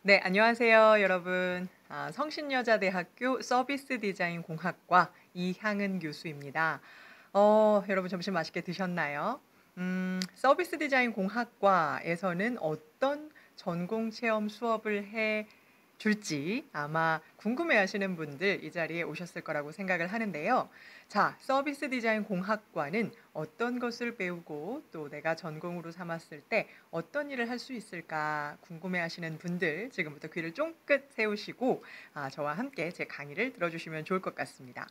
네, 안녕하세요, 여러분. 성신여자대학교 서비스 디자인 공학과 이향은 교수입니다. 여러분 점심 맛있게 드셨나요? 서비스 디자인 공학과에서는 어떤 전공 체험 수업을 해 줄지 아마 궁금해하시는 분들 이 자리에 오셨을 거라고 생각을 하는데요. 자, 서비스 디자인 공학과는 어떤 것을 배우고 또 내가 전공으로 삼았을 때 어떤 일을 할 수 있을까 궁금해하시는 분들 지금부터 귀를 쫑긋 세우시고 저와 함께 제 강의를 들어주시면 좋을 것 같습니다.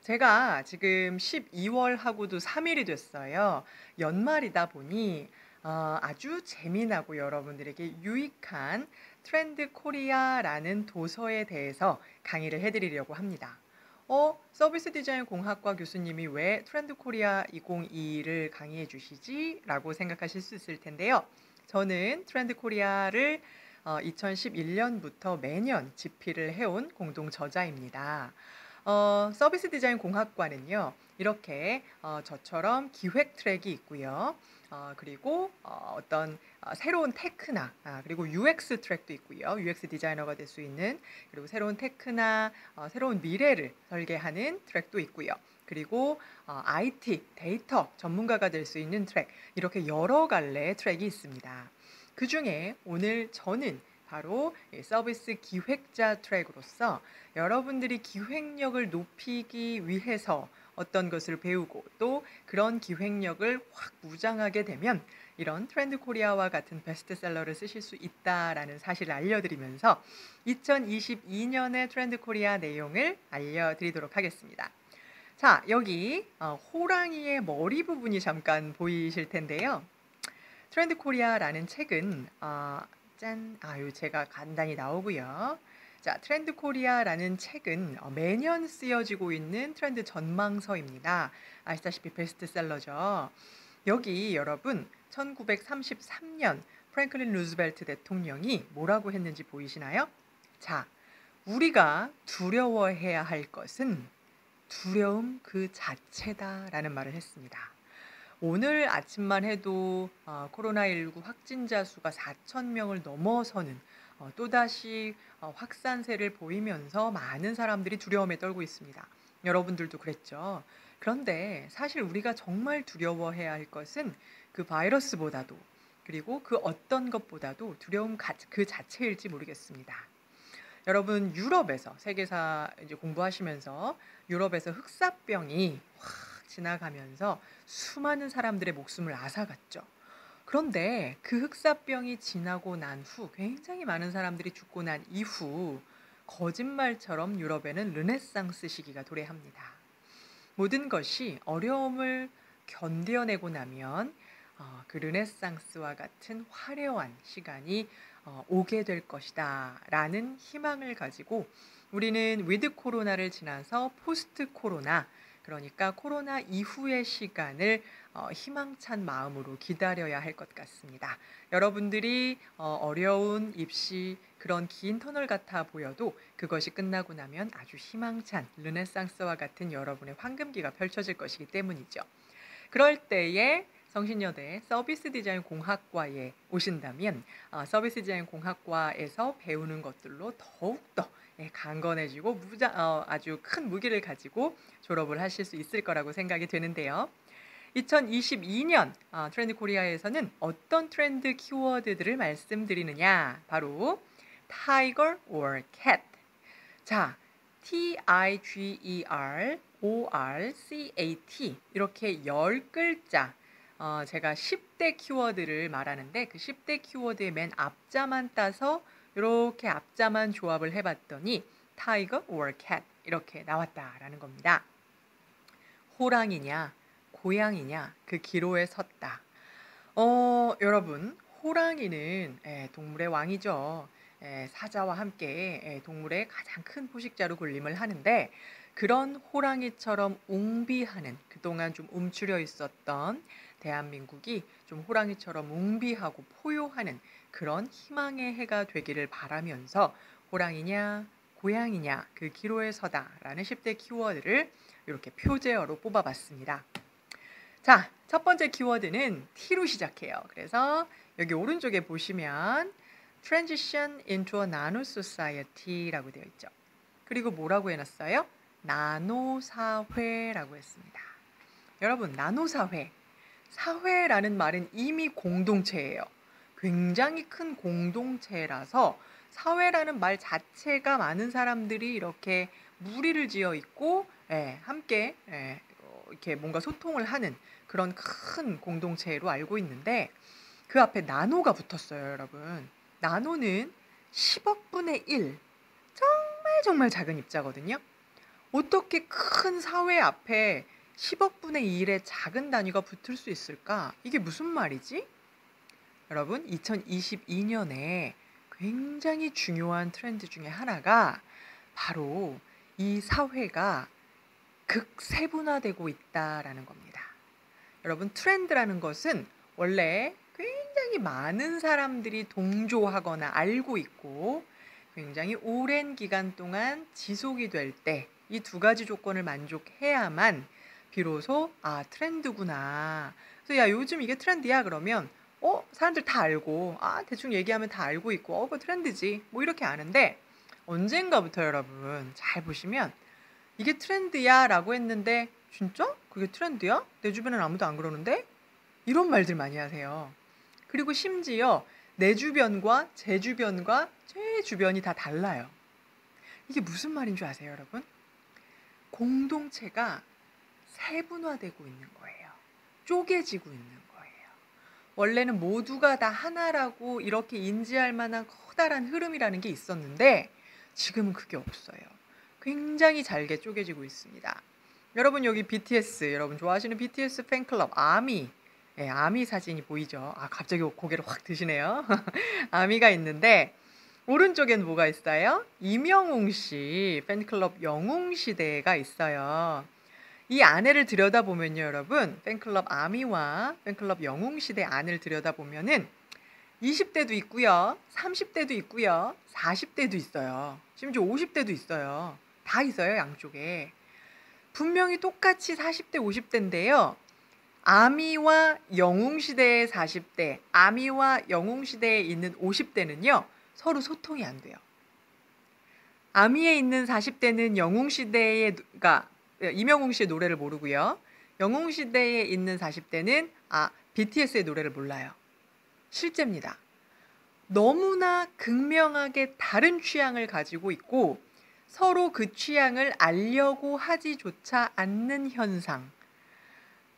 제가 지금 12월하고도 3일이 됐어요. 연말이다 보니 아주 재미나고 여러분들에게 유익한 트렌드 코리아라는 도서에 대해서 강의를 해드리려고 합니다. 서비스 디자인 공학과 교수님이 왜 트렌드 코리아 2022를 강의해 주시지? 라고 생각하실 수 있을 텐데요. 저는 트렌드 코리아를 2011년부터 매년 집필을 해온 공동 저자입니다. 서비스 디자인 공학과는요, 이렇게 저처럼 기획 트랙이 있고요. 그리고 어떤 새로운 테크나, 그리고 UX 트랙도 있고요. UX 디자이너가 될 수 있는, 그리고 새로운 테크나, 새로운 미래를 설계하는 트랙도 있고요. 그리고 IT, 데이터 전문가가 될 수 있는 트랙, 이렇게 여러 갈래의 트랙이 있습니다. 그 중에 오늘 저는 바로 이 서비스 기획자 트랙으로서 여러분들이 기획력을 높이기 위해서 어떤 것을 배우고 또 그런 기획력을 확 무장하게 되면 이런 트렌드 코리아와 같은 베스트셀러를 쓰실 수 있다라는 사실을 알려드리면서 2022년의 트렌드 코리아 내용을 알려드리도록 하겠습니다. 자, 여기 호랑이의 머리 부분이 잠깐 보이실 텐데요. 트렌드 코리아라는 책은 제가 간단히 나오고요. 자, 트렌드 코리아라는 책은 매년 쓰여지고 있는 트렌드 전망서입니다. 아시다시피 베스트셀러죠. 여기 여러분 1933년 프랭클린 루즈벨트 대통령이 뭐라고 했는지 보이시나요? 자, 우리가 두려워해야 할 것은 두려움 그 자체다라는 말을 했습니다. 오늘 아침만 해도 코로나19 확진자 수가 4천 명을 넘어서는 또다시 확산세를 보이면서 많은 사람들이 두려움에 떨고 있습니다. 여러분들도 그랬죠. 그런데 사실 우리가 정말 두려워해야 할 것은 그 바이러스보다도 그리고 그 어떤 것보다도 두려움 그 자체일지 모르겠습니다. 여러분 유럽에서 세계사 이제 공부하시면서 유럽에서 흑사병이 확 지나가면서 수많은 사람들의 목숨을 앗아갔죠. 그런데 그 흑사병이 지나고 난 후 굉장히 많은 사람들이 죽고 난 이후 거짓말처럼 유럽에는 르네상스 시기가 도래합니다. 모든 것이 어려움을 견뎌내고 나면 그 르네상스와 같은 화려한 시간이 오게 될 것이다 라는 희망을 가지고 우리는 위드 코로나를 지나서 포스트 코로나, 그러니까 코로나 이후의 시간을 희망찬 마음으로 기다려야 할 것 같습니다. 여러분들이 어려운 입시 그런 긴 터널 같아 보여도 그것이 끝나고 나면 아주 희망찬 르네상스와 같은 여러분의 황금기가 펼쳐질 것이기 때문이죠. 그럴 때에 성신여대 서비스 디자인 공학과에 오신다면 서비스 디자인 공학과에서 배우는 것들로 더욱더 강건해지고 아주 큰 무기를 가지고 졸업을 하실 수 있을 거라고 생각이 되는데요. 2022년 트렌드 코리아에서는 어떤 트렌드 키워드들을 말씀드리느냐? 바로 tiger or cat. 자, TIGER, ORCAT 이렇게 10글자 제가 10대 키워드를 말하는데 그 10대 키워드의 맨 앞자만 따서 이렇게 앞자만 조합을 해봤더니 tiger or cat 이렇게 나왔다라는 겁니다. 호랑이냐 고양이냐 그 기로에 섰다. 여러분 호랑이는 동물의 왕이죠. 사자와 함께 동물의 가장 큰 포식자로 군림을 하는데 그런 호랑이처럼 웅비하는 그동안 좀 움츠려 있었던 대한민국이 좀 호랑이처럼 웅비하고 포효하는 그런 희망의 해가 되기를 바라면서 호랑이냐 고양이냐 그 기로에 서다라는 10대 키워드를 이렇게 표제어로 뽑아봤습니다. 자, 첫 번째 키워드는 T로 시작해요. 그래서 여기 오른쪽에 보시면 transition into a nano society라고 되어 있죠. 그리고 뭐라고 해놨어요? 나노 사회라고 했습니다. 여러분, 나노 사회. 사회라는 말은 이미 공동체예요. 굉장히 큰 공동체라서 사회라는 말 자체가 많은 사람들이 이렇게 무리를 지어 있고 함께 이렇게 뭔가 소통을 하는 그런 큰 공동체로 알고 있는데 그 앞에 나노가 붙었어요, 여러분. 나노는 10억 분의 1. 정말 작은 입자거든요. 어떻게 큰 사회 앞에 10억 분의 1의 작은 단위가 붙을 수 있을까? 이게 무슨 말이지? 여러분, 2022년에 굉장히 중요한 트렌드 중에 하나가 바로 이 사회가 극세분화되고 있다라는 겁니다. 여러분, 트렌드라는 것은 원래 굉장히 많은 사람들이 동조하거나 알고 있고 굉장히 오랜 기간 동안 지속이 될 때 이 두 가지 조건을 만족해야만 비로소 트렌드구나. 그래서 야, 요즘 이게 트렌드야 그러면 사람들 다 알고 대충 얘기하면 다 알고 있고 그거 트렌드지 뭐 이렇게 아는데 언젠가부터 여러분 잘 보시면 이게 트렌드야 라고 했는데 진짜? 그게 트렌드야? 내 주변엔 아무도 안 그러는데? 이런 말들 많이 하세요. 그리고 심지어 내 주변과 제 주변과 제 주변이 다 달라요. 이게 무슨 말인 줄 아세요, 여러분? 공동체가 세분화되고 있는 거예요. 쪼개지고 있는 거예요. 원래는 모두가 다 하나라고 이렇게 인지할 만한 커다란 흐름이라는 게 있었는데 지금은 그게 없어요. 굉장히 잘게 쪼개지고 있습니다. 여러분 여기 BTS, 여러분 좋아하시는 BTS 팬클럽 아미, 아미 사진이 보이죠? 갑자기 고개를 확 드시네요. 아미가 있는데 오른쪽엔 뭐가 있어요? 이명웅 씨 팬클럽 영웅시대가 있어요. 이 안에를 들여다보면요, 여러분 팬클럽 아미와 팬클럽 영웅시대 안을 들여다보면은 20대도 있고요, 30대도 있고요, 40대도 있어요. 심지어 50대도 있어요. 다 있어요, 양쪽에. 분명히 똑같이 40대, 50대인데요. 아미와 영웅시대의 40대, 아미와 영웅시대에 있는 50대는요. 서로 소통이 안 돼요. 아미에 있는 40대는 이명웅 씨의 노래를 모르고요. 영웅시대에 있는 40대는 BTS의 노래를 몰라요. 실제입니다. 너무나 극명하게 다른 취향을 가지고 있고 서로 그 취향을 알려고 하지조차 않는 현상.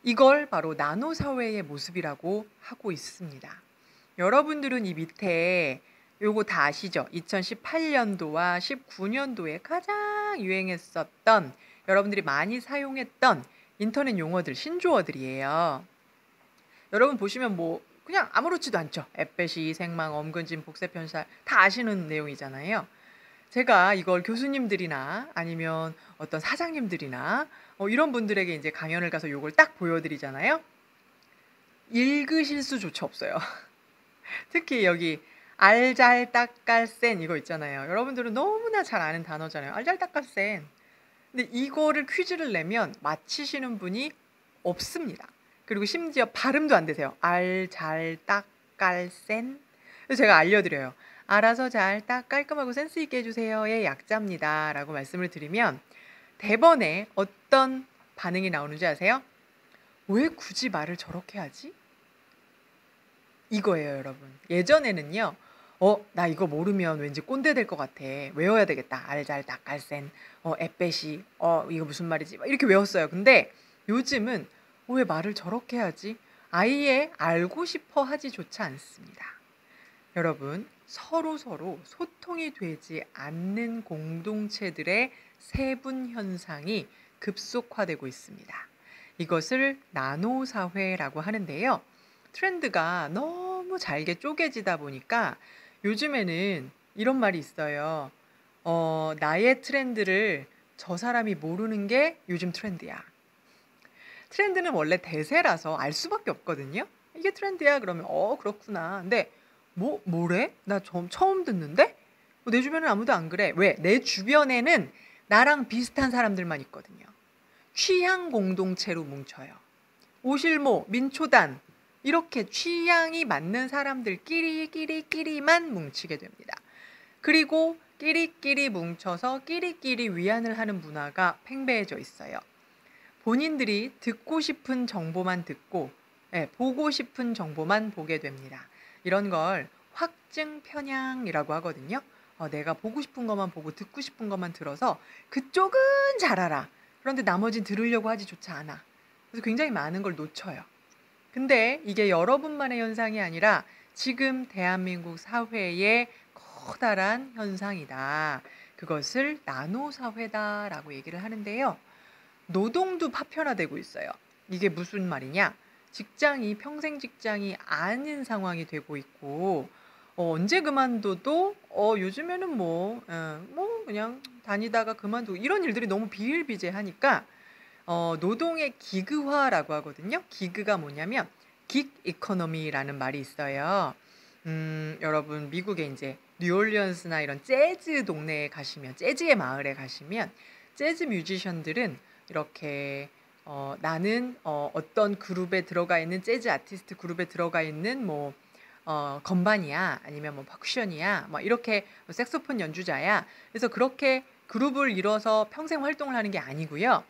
이걸 바로 나노 사회의 모습이라고 하고 있습니다. 여러분들은 이 밑에 요거 다 아시죠? 2018년도와 19년도에 가장 유행했었던 여러분들이 많이 사용했던 인터넷 용어들, 신조어들이에요. 여러분 보시면 뭐 그냥 아무렇지도 않죠. 앳배시, 생망, 엄근진, 복세편살 다 아시는 내용이잖아요. 제가 이걸 교수님들이나 아니면 어떤 사장님들이나 이런 분들에게 이제 강연을 가서 이걸 딱 보여드리잖아요. 읽으실 수조차 없어요. 특히 여기 알잘딱깔센 이거 있잖아요. 여러분들은 너무나 잘 아는 단어잖아요. 알잘딱깔센. 근데 이거를 퀴즈를 내면 맞히시는 분이 없습니다. 그리고 심지어 발음도 안 되세요. 알잘딱깔센. 그래서 제가 알려드려요. 알아서 잘 딱 깔끔하고 센스 있게 해주세요의 약자입니다. 라고 말씀을 드리면 대번에 어떤 반응이 나오는지 아세요? 왜 굳이 말을 저렇게 하지? 이거예요, 여러분. 예전에는요. 나 이거 모르면 왠지 꼰대 될 것 같아. 외워야 되겠다. 알잘딱깔센, 앳배시, 이거 무슨 말이지? 이렇게 외웠어요. 근데 요즘은 왜 말을 저렇게 하지? 아예 알고 싶어 하지조차 않습니다. 여러분, 서로 소통이 되지 않는 공동체들의 세분 현상이 급속화되고 있습니다. 이것을 나노 사회라고 하는데요. 트렌드가 너무 잘게 쪼개지다 보니까 요즘에는 이런 말이 있어요. 나의 트렌드를 저 사람이 모르는 게 요즘 트렌드야. 트렌드는 원래 대세라서 알 수밖에 없거든요. 이게 트렌드야 그러면 그렇구나. 근데 뭐래? 나 처음 듣는데? 내 주변엔 아무도 안 그래. 왜? 내 주변에는 나랑 비슷한 사람들만 있거든요. 취향 공동체로 뭉쳐요. 오실모, 민초단, 이렇게 취향이 맞는 사람들끼리만 뭉치게 됩니다. 그리고 끼리끼리 뭉쳐서 끼리끼리 위안을 하는 문화가 팽배해져 있어요. 본인들이 듣고 싶은 정보만 듣고, 보고 싶은 정보만 보게 됩니다. 이런 걸 확증 편향이라고 하거든요. 내가 보고 싶은 것만 보고 듣고 싶은 것만 들어서 그쪽은 잘 알아. 그런데 나머진 들으려고 하지조차 않아. 그래서 굉장히 많은 걸 놓쳐요. 근데 이게 여러분만의 현상이 아니라 지금 대한민국 사회의 커다란 현상이다. 그것을 나노 사회다라고 얘기를 하는데요. 노동도 파편화되고 있어요. 이게 무슨 말이냐? 평생 직장이 아닌 상황이 되고 있고, 언제 그만둬도, 요즘에는 뭐 그냥 다니다가 그만두고 이런 일들이 너무 비일비재하니까 노동의 기그화라고 하거든요. 기그가 뭐냐면 긱 이코노미라는 말이 있어요. 여러분 미국에 이제 뉴올리언스나 이런 재즈 동네에 가시면, 재즈의 마을에 가시면 재즈 뮤지션들은 이렇게 나는 어떤 그룹에 들어가 있는, 재즈 아티스트 그룹에 들어가 있는 뭐 건반이야, 아니면 뭐 퍼쿠션이야, 뭐 이렇게 색소폰 연주자야. 그래서 그렇게 그룹을 이뤄서 평생 활동을 하는 게 아니고요.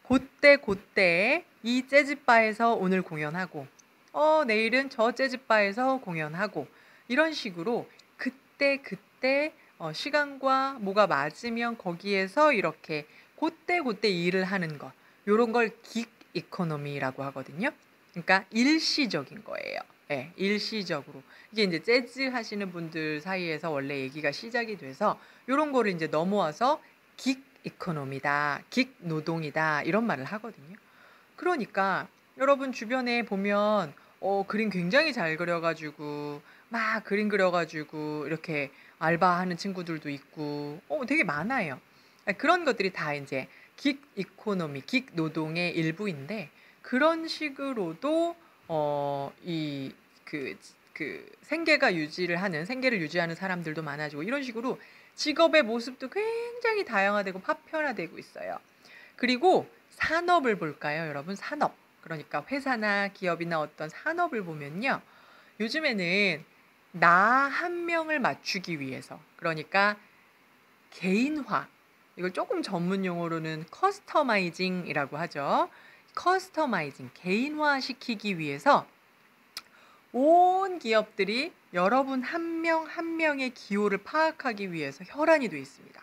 그때 이 재즈바에서 오늘 공연하고, 내일은 저 재즈바에서 공연하고, 이런 식으로 그때 시간과 뭐가 맞으면 거기에서 이렇게 그때 일을 하는 것, 요런 걸 긱 이코노미라고 하거든요. 그러니까 일시적인 거예요. 예, 일시적으로. 이게 이제 재즈 하시는 분들 사이에서 원래 얘기가 시작이 돼서 요런 거를 이제 넘어와서 긱 이코노미다, 긱 노동이다, 이런 말을 하거든요. 그러니까 여러분 주변에 보면 그림 굉장히 잘 그려가지고 막 그림 그려가지고 이렇게 알바하는 친구들도 있고 되게 많아요. 그런 것들이 다 이제 긱 이코노미, 긱 노동의 일부인데, 그런 식으로도 생계를 유지하는 사람들도 많아지고, 이런 식으로 직업의 모습도 굉장히 다양화되고 파편화되고 있어요. 그리고 산업을 볼까요, 여러분? 산업. 그러니까 회사나 기업이나 어떤 산업을 보면요. 요즘에는 나 한 명을 맞추기 위해서, 그러니까 개인화. 이걸 조금 전문 용어로는 커스터마이징이라고 하죠. 커스터마이징, 개인화 시키기 위해서 온 기업들이 여러분 한 명 한 명의 기호를 파악하기 위해서 혈안이 돼 있습니다.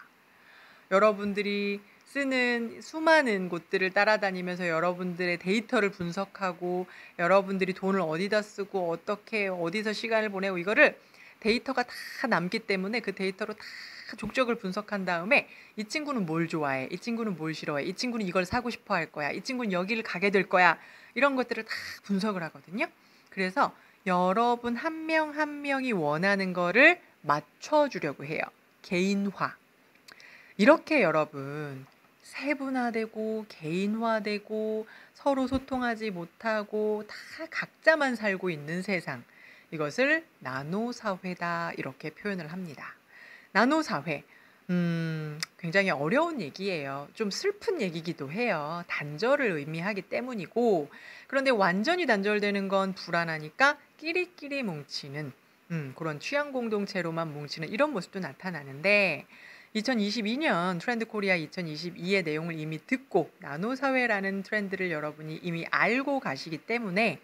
여러분들이 쓰는 수많은 곳들을 따라다니면서 여러분들의 데이터를 분석하고, 여러분들이 돈을 어디다 쓰고 어떻게 어디서 시간을 보내고, 이거를 데이터가 다 남기 때문에 그 데이터로 다 족적을 분석한 다음에 이 친구는 뭘 좋아해, 이 친구는 뭘 싫어해, 이 친구는 이걸 사고 싶어 할 거야, 이 친구는 여기를 가게 될 거야, 이런 것들을 다 분석을 하거든요. 그래서 여러분 한 명 한 명이 원하는 거를 맞춰주려고 해요. 개인화. 이렇게 여러분 세분화되고 개인화되고 서로 소통하지 못하고 다 각자만 살고 있는 세상, 이것을 나노사회다, 이렇게 표현을 합니다. 나노사회, 굉장히 어려운 얘기예요. 좀 슬픈 얘기기도 해요. 단절을 의미하기 때문이고, 그런데 완전히 단절되는 건 불안하니까 끼리끼리 뭉치는, 그런 취향 공동체로만 뭉치는 이런 모습도 나타나는데, 2022년 트렌드 코리아 2022의 내용을 이미 듣고 나노사회라는 트렌드를 여러분이 이미 알고 가시기 때문에,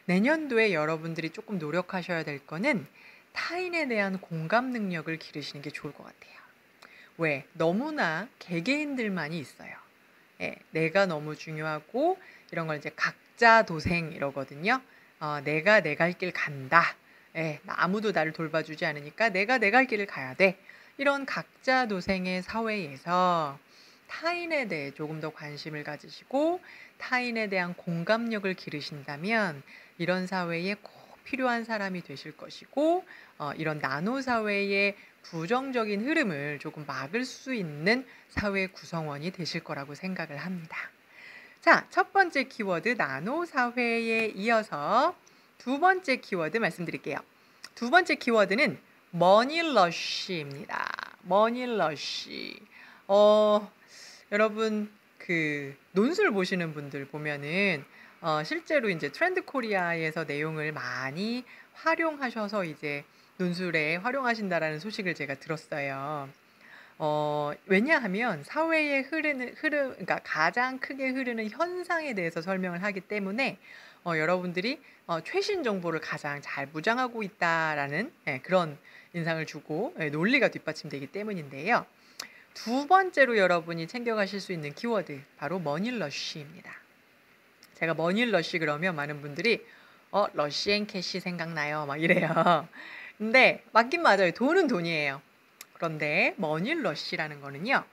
내년도에 여러분들이 조금 노력하셔야 될 거는 타인에 대한 공감 능력을 기르시는 게 좋을 것 같아요. 왜? 너무나 개개인들만이 있어요. 내가 너무 중요하고, 이런 걸 이제 각자 도생 이러거든요. 내가 내 갈 길 간다. 아무도 나를 돌봐주지 않으니까 내가 내 갈 길을 가야 돼. 이런 각자 도생의 사회에서 타인에 대해 조금 더 관심을 가지시고 타인에 대한 공감력을 기르신다면 이런 사회에 꼭 필요한 사람이 되실 것이고, 이런 나노 사회의 부정적인 흐름을 조금 막을 수 있는 사회 구성원이 되실 거라고 생각을 합니다. 자, 첫 번째 키워드 나노 사회에 이어서 두 번째 키워드 말씀드릴게요. 두 번째 키워드는 머니러쉬입니다. 머니러쉬. 여러분 그 논술 보시는 분들 보면은 실제로 이제 트렌드 코리아에서 내용을 많이 활용하셔서 이제 논술에 활용하신다라는 소식을 제가 들었어요. 왜냐하면 사회에 그러니까 가장 크게 흐르는 현상에 대해서 설명을 하기 때문에 여러분들이 최신 정보를 가장 잘 무장하고 있다라는 그런 인상을 주고 논리가 뒷받침되기 때문인데요. 두 번째로 여러분이 챙겨가실 수 있는 키워드 바로 머니러쉬입니다. 제가 머니러쉬 그러면 많은 분들이 러쉬앤캐시 생각나요 막 이래요. 근데 맞긴 맞아요. 돈은 돈이에요. 그런데 머니러쉬라는 거는요.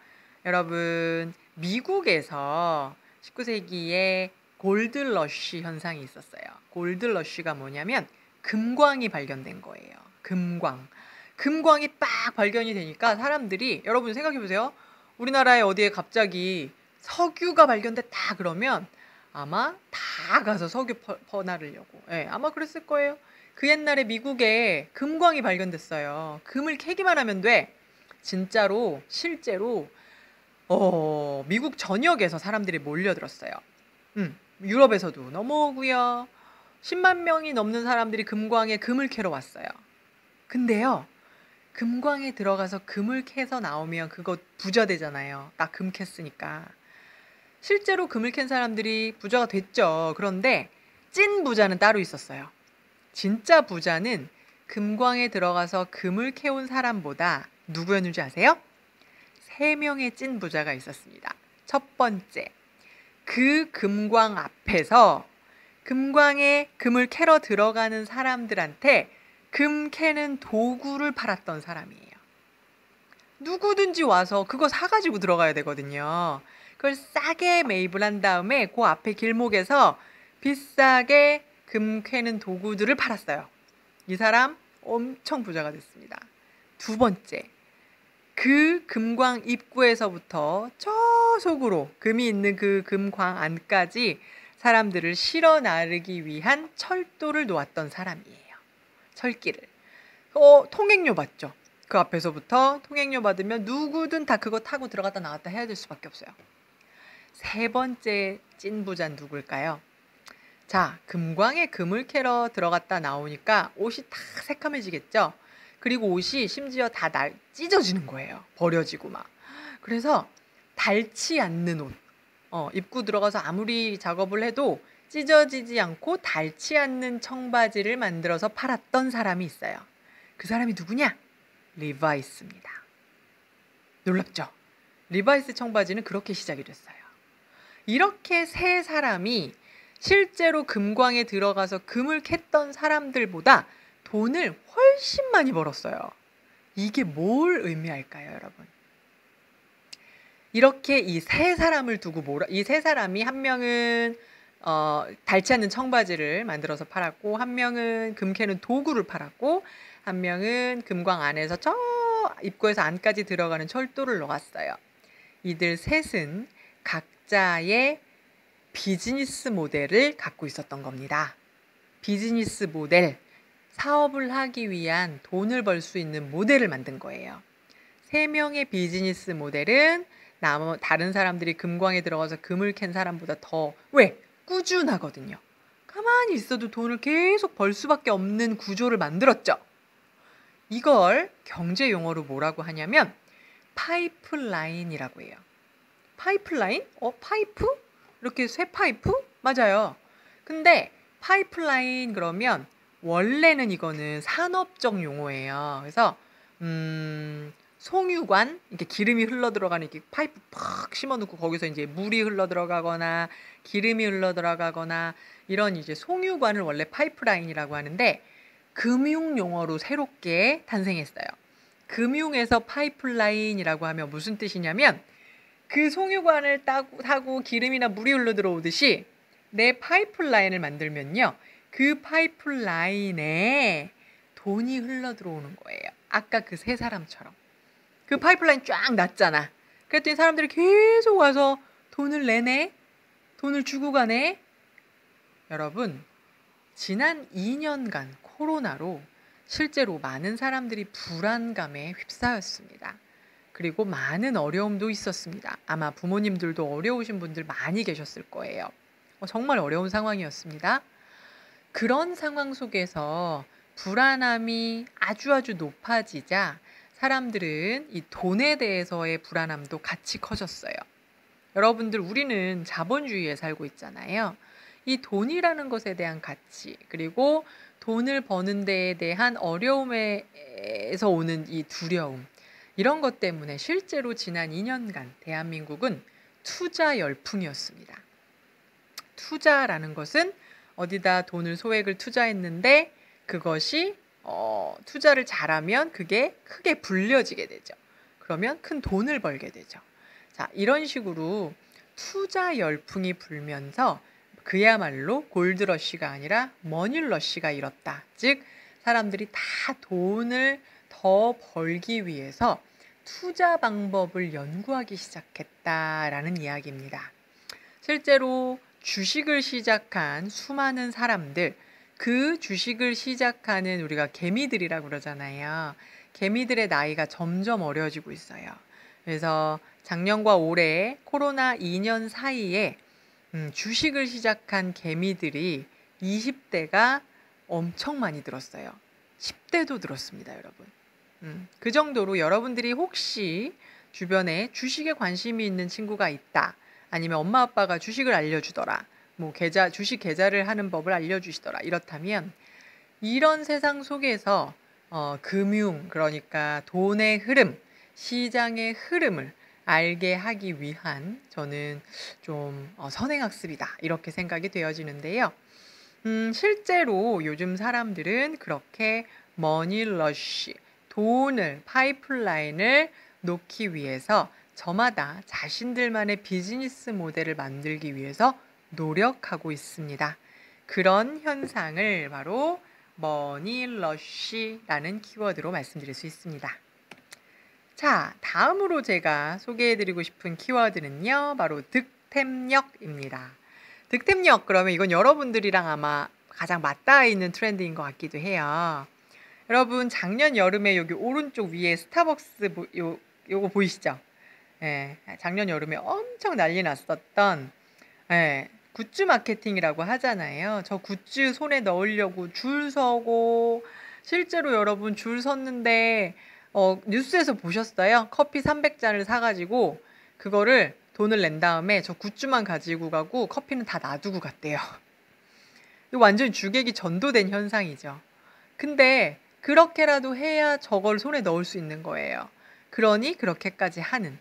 여러분 미국에서 19세기에 골드러쉬 현상이 있었어요. 골드러쉬가 뭐냐면 금광이 발견된 거예요. 금광이 빡 발견이 되니까 사람들이 여러분 생각해 보세요. 우리나라에 어디에 갑자기 석유가 발견됐다 그러면 아마 다 가서 석유 퍼나르려고. 아마 그랬을 거예요. 그 옛날에 미국에 금광이 발견됐어요. 금을 캐기만 하면 돼. 진짜로 실제로 미국 전역에서 사람들이 몰려들었어요. 유럽에서도 넘어오고요. 10만 명이 넘는 사람들이 금광에 금을 캐러 왔어요. 근데요. 금광에 들어가서 금을 캐서 나오면 그거 부자 되잖아요. 딱 금 캤으니까. 실제로 금을 캔 사람들이 부자가 됐죠. 그런데 찐 부자는 따로 있었어요. 진짜 부자는 금광에 들어가서 금을 캐온 사람보다 누구였는지 아세요? 3명의 찐 부자가 있었습니다. 첫 번째, 그 금광 앞에서 금광에 금을 캐러 들어가는 사람들한테 금 캐는 도구를 팔았던 사람이에요. 누구든지 와서 그거 사가지고 들어가야 되거든요. 그걸 싸게 매입을 한 다음에 그 앞에 길목에서 비싸게 금 캐는 도구들을 팔았어요. 이 사람 엄청 부자가 됐습니다. 두 번째, 그 금광 입구에서부터 저 속으로 금이 있는 그 금광 안까지 사람들을 실어 나르기 위한 철도를 놓았던 사람이에요. 철길을. 통행료 받죠. 그 앞에서부터 통행료 받으면 누구든 다 그거 타고 들어갔다 나왔다 해야 될 수밖에 없어요. 세 번째 찐 부자는 누굴까요? 자, 금광에 금을 캐러 들어갔다 나오니까 옷이 다 새카매지겠죠? 그리고 옷이 심지어 다 찢어지는 거예요. 버려지고 막. 그래서 닳지 않는 옷. 입고 들어가서 아무리 작업을 해도 찢어지지 않고 닳지 않는 청바지를 만들어서 팔았던 사람이 있어요. 그 사람이 누구냐? 리바이스입니다. 놀랍죠? 리바이스 청바지는 그렇게 시작이 됐어요. 이렇게 세 사람이 실제로 금광에 들어가서 금을 캤던 사람들보다 돈을 훨씬 많이 벌었어요. 이게 뭘 의미할까요, 여러분? 이렇게 이 세 사람을 두고 이 세 사람이 한 명은 닳지 않는 청바지를 만들어서 팔았고, 한 명은 금 캐는 도구를 팔았고, 한 명은 금광 안에서 저 입구에서 안까지 들어가는 철도를 놓았어요. 이들 셋은 각자의 비즈니스 모델을 갖고 있었던 겁니다. 비즈니스 모델, 사업을 하기 위한 돈을 벌 수 있는 모델을 만든 거예요. 3명의 비즈니스 모델은 다른 사람들이 금광에 들어가서 금을 캔 사람보다 더 꾸준하거든요. 가만히 있어도 돈을 계속 벌 수밖에 없는 구조를 만들었죠. 이걸 경제 용어로 뭐라고 하냐면 파이프라인이라고 해요. 파이프라인? 파이프? 이렇게 쇠 파이프? 맞아요. 근데 파이프라인 그러면 원래는 이거는 산업적 용어예요. 그래서 송유관, 이렇게 기름이 흘러 들어가는 이렇게 파이프 팍 심어놓고 거기서 이제 물이 흘러 들어가거나 기름이 흘러 들어가거나 이런 이제 송유관을 원래 파이프라인이라고 하는데 금융 용어로 새롭게 탄생했어요. 금융에서 파이프라인이라고 하면 무슨 뜻이냐면 그 송유관을 타고 기름이나 물이 흘러 들어오듯이 내 파이프라인을 만들면요. 그 파이프라인에 돈이 흘러 들어오는 거예요. 아까 그 세 사람처럼. 그 파이프라인 쫙 났잖아. 그랬더니 사람들이 계속 와서 돈을 내네? 돈을 주고 가네? 여러분, 지난 2년간 코로나로 실제로 많은 사람들이 불안감에 휩싸였습니다. 그리고 많은 어려움도 있었습니다. 아마 부모님들도 어려우신 분들 많이 계셨을 거예요. 정말 어려운 상황이었습니다. 그런 상황 속에서 불안함이 아주 높아지자 사람들은 이 돈에 대해서의 불안함도 같이 커졌어요. 여러분들, 우리는 자본주의에 살고 있잖아요. 이 돈이라는 것에 대한 가치, 그리고 돈을 버는 데에 대한 어려움에서 오는 이 두려움, 이런 것 때문에 실제로 지난 2년간 대한민국은 투자 열풍이었습니다. 투자라는 것은 어디다 돈을 소액을 투자했는데 그것이 투자를 잘하면 그게 크게 불려지게 되죠. 그러면 큰 돈을 벌게 되죠. 자, 이런 식으로 투자 열풍이 불면서 그야말로 골드러시가 아니라 머니러시가 일었다. 즉 사람들이 다 돈을 더 벌기 위해서 투자 방법을 연구하기 시작했다라는 이야기입니다. 실제로 주식을 시작한 수많은 사람들, 그 주식을 시작하는 우리가 개미들이라고 그러잖아요. 개미들의 나이가 점점 어려지고 있어요. 그래서 작년과 올해 코로나 2년 사이에 주식을 시작한 개미들이 20대가 엄청 많이 들었어요. 10대도 들었습니다, 여러분. 그 정도로 여러분들이 혹시 주변에 주식에 관심이 있는 친구가 있다, 아니면 엄마 아빠가 주식을 알려주더라, 뭐 주식 계좌를 하는 법을 알려주시더라, 이렇다면 이런 세상 속에서 금융, 그러니까 돈의 흐름, 시장의 흐름을 알게 하기 위한 저는 좀 선행학습이다, 이렇게 생각이 되어지는데요. 실제로 요즘 사람들은 그렇게 머니러쉬, 돈을, 파이프라인을 놓기 위해서 저마다 자신들만의 비즈니스 모델을 만들기 위해서 노력하고 있습니다. 그런 현상을 바로 머니러쉬라는 키워드로 말씀드릴 수 있습니다. 자, 다음으로 제가 소개해드리고 싶은 키워드는요, 바로 득템력입니다. 득템력, 그러면 이건 여러분들이랑 아마 가장 맞닿아 있는 트렌드인 것 같기도 해요. 여러분, 작년 여름에 여기 오른쪽 위에 스타벅스 요거 보이시죠? 예, 작년 여름에 엄청 난리 났었던 굿즈 마케팅이라고 하잖아요. 저 굿즈 손에 넣으려고 줄 서고, 실제로 여러분 줄 섰는데 뉴스에서 보셨어요? 커피 300잔을 사가지고 그거를 돈을 낸 다음에 저 굿즈만 가지고 가고 커피는 다 놔두고 갔대요. 이거 완전히 주객이 전도된 현상이죠. 근데 그렇게라도 해야 저걸 손에 넣을 수 있는 거예요. 그러니 그렇게까지 하는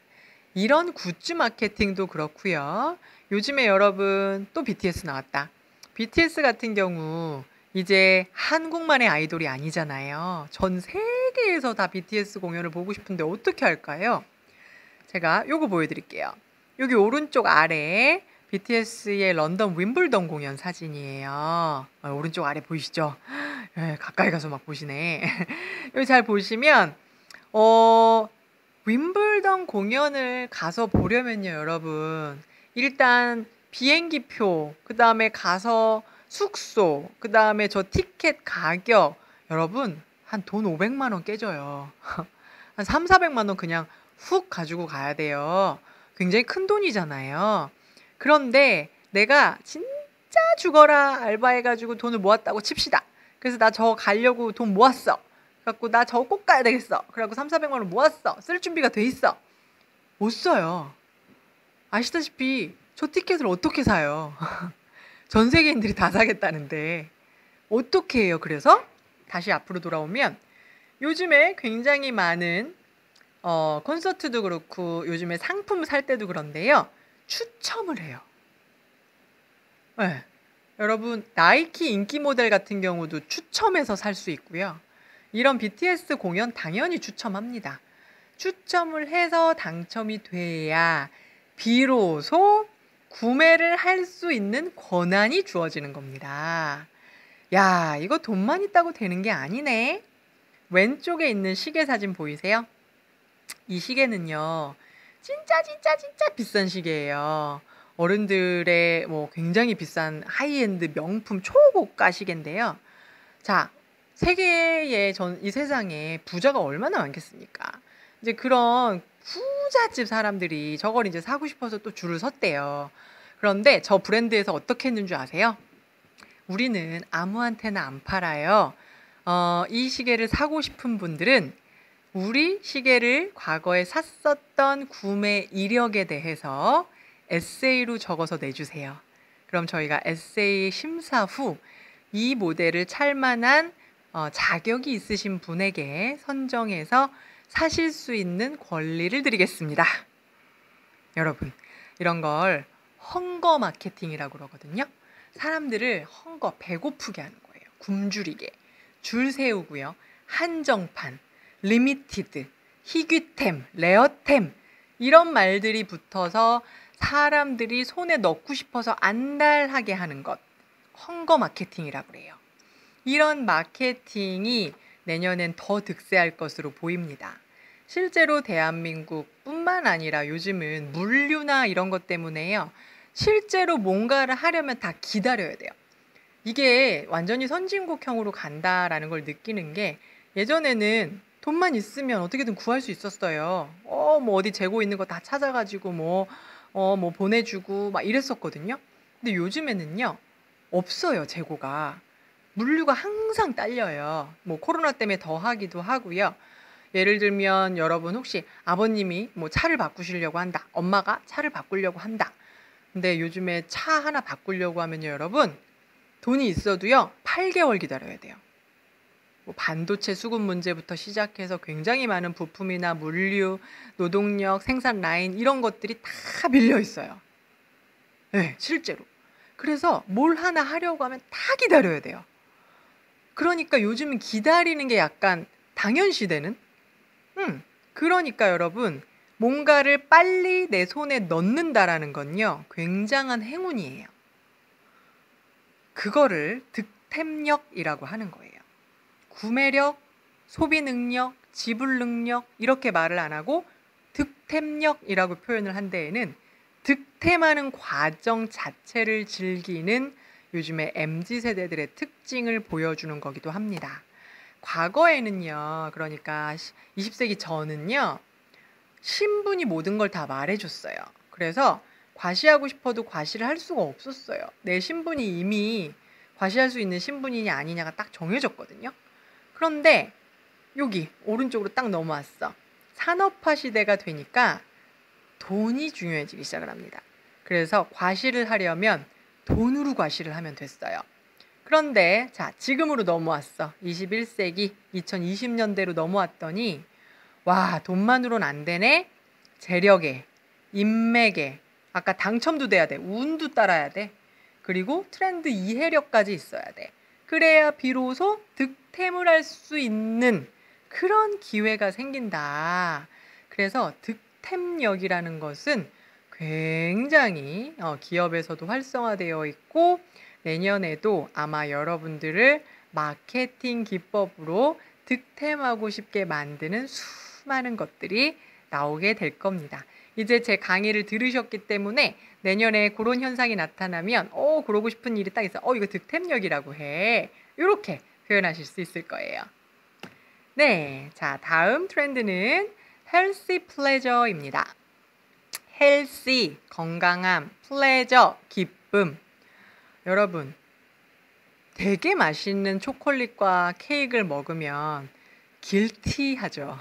이런 굿즈 마케팅도 그렇고요. 요즘에 여러분 또 BTS 나왔다. BTS 같은 경우 이제 한국만의 아이돌이 아니잖아요. 전 세계에서 다 BTS 공연을 보고 싶은데 어떻게 할까요? 제가 요거 보여드릴게요. 여기 오른쪽 아래에 BTS의 런던 윈블던 공연 사진이에요. 오른쪽 아래 보이시죠? 가까이 가서 막 보시네. 여기 잘 보시면 윈블던 공연을 가서 보려면요, 여러분, 일단 비행기표, 그 다음에 가서 숙소, 그 다음에 저 티켓 가격, 여러분 한 돈 500만 원 깨져요. 한 3, 400만 원 그냥 훅 가지고 가야 돼요. 굉장히 큰 돈이잖아요. 그런데 내가 진짜 죽어라 알바해가지고 돈을 모았다고 칩시다. 그래서 나 저 가려고 돈 모았어. 그래갖고 나 저 꼭 가야 되겠어. 그래갖고 3, 400만 원 모았어. 쓸 준비가 돼 있어. 못 써요. 아시다시피 저 티켓을 어떻게 사요? 전 세계인들이 다 사겠다는데 어떻게 해요? 그래서 다시 앞으로 돌아오면 요즘에 굉장히 많은 콘서트도 그렇고 요즘에 상품 살 때도 그런데요, 추첨을 해요. 네. 여러분, 나이키 인기 모델 같은 경우도 추첨해서 살 수 있고요. 이런 BTS 공연 당연히 추첨합니다. 추첨을 해서 당첨이 돼야 비로소 구매를 할 수 있는 권한이 주어지는 겁니다. 야, 이거 돈만 있다고 되는 게 아니네. 왼쪽에 있는 시계 사진 보이세요? 이 시계는요, 진짜 비싼 시계예요. 어른들의 뭐 굉장히 비싼 하이엔드 명품 초고가 시계인데요. 자, 세계에 이 세상에 부자가 얼마나 많겠습니까? 이제 그런 부잣집 사람들이 저걸 이제 사고 싶어서 또 줄을 섰대요. 그런데 저 브랜드에서 어떻게 했는 줄 아세요? 우리는 아무한테나 안 팔아요. 이 시계를 사고 싶은 분들은 우리 시계를 과거에 샀었던 구매 이력에 대해서 에세이로 적어서 내주세요. 그럼 저희가 에세이 심사 후 이 모델을 찰만한 자격이 있으신 분에게 선정해서 사실 수 있는 권리를 드리겠습니다. 여러분, 이런 걸 헝거 마케팅이라고 그러거든요. 사람들을 배고프게 하는 거예요. 굶주리게. 줄 세우고요. 한정판, 리미티드, 희귀템, 레어템 이런 말들이 붙어서 사람들이 손에 넣고 싶어서 안달하게 하는 것. 헝거 마케팅이라고 그래요. 이런 마케팅이 내년엔 더 득세할 것으로 보입니다. 실제로 대한민국뿐만 아니라 요즘은 물류나 이런 것 때문에요. 실제로 뭔가를 하려면 다 기다려야 돼요. 이게 완전히 선진국형으로 간다라는 걸 느끼는 게 예전에는 돈만 있으면 어떻게든 구할 수 있었어요. 뭐 어디 재고 있는 거 다 찾아가지고 뭐 보내주고 막 이랬었거든요. 근데 요즘에는요, 없어요, 재고가. 물류가 항상 딸려요. 뭐 코로나 때문에 더 하기도 하고요. 예를 들면 여러분 혹시 아버님이 뭐 차를 바꾸시려고 한다. 엄마가 차를 바꾸려고 한다. 근데 요즘에 차 하나 바꾸려고 하면요, 여러분 돈이 있어도요 8개월 기다려야 돼요. 뭐 반도체 수급 문제부터 시작해서 굉장히 많은 부품이나 물류, 노동력, 생산 라인 이런 것들이 다 밀려 있어요. 네, 실제로. 그래서 뭘 하나 하려고 하면 다 기다려야 돼요. 그러니까 요즘은 기다리는 게 약간 당연시되는? 그러니까 여러분, 뭔가를 빨리 내 손에 넣는다라는 건요, 굉장한 행운이에요. 그거를 득템력이라고 하는 거예요. 구매력, 소비 능력, 지불 능력 이렇게 말을 안 하고 득템력이라고 표현을 한 데에는 득템하는 과정 자체를 즐기는 요즘의 MZ세대들의 특징을 보여주는 거기도 합니다. 과거에는요, 그러니까 20세기 전은요, 신분이 모든 걸 다 말해줬어요. 그래서 과시하고 싶어도 과시를 할 수가 없었어요. 내 신분이 이미 과시할 수 있는 신분이냐 아니냐가 딱 정해졌거든요. 그런데 여기 오른쪽으로 딱 넘어왔어. 산업화 시대가 되니까 돈이 중요해지기 시작을 합니다. 그래서 과시를 하려면 돈으로 과시를 하면 됐어요. 그런데 자, 지금으로 넘어왔어. 21세기 2020년대로 넘어왔더니 와, 돈만으로는 안 되네. 재력에, 인맥에, 아까 당첨도 돼야 돼. 운도 따라야 돼. 그리고 트렌드 이해력까지 있어야 돼. 그래야 비로소 득템을 할 수 있는 그런 기회가 생긴다. 그래서 득템력이라는 것은 굉장히 기업에서도 활성화되어 있고 내년에도 아마 여러분들을 마케팅 기법으로 득템하고 싶게 만드는 수많은 것들이 나오게 될 겁니다. 이제 제 강의를 들으셨기 때문에 내년에 그런 현상이 나타나면 그러고 싶은 일이 딱 있어. 이거 득템력이라고 해. 이렇게 표현하실 수 있을 거예요. 네, 자, 다음 트렌드는 healthy pleasure입니다. healthy, 건강함, pleasure, 기쁨. 여러분, 되게 맛있는 초콜릿과 케이크를 먹으면 guilty하죠.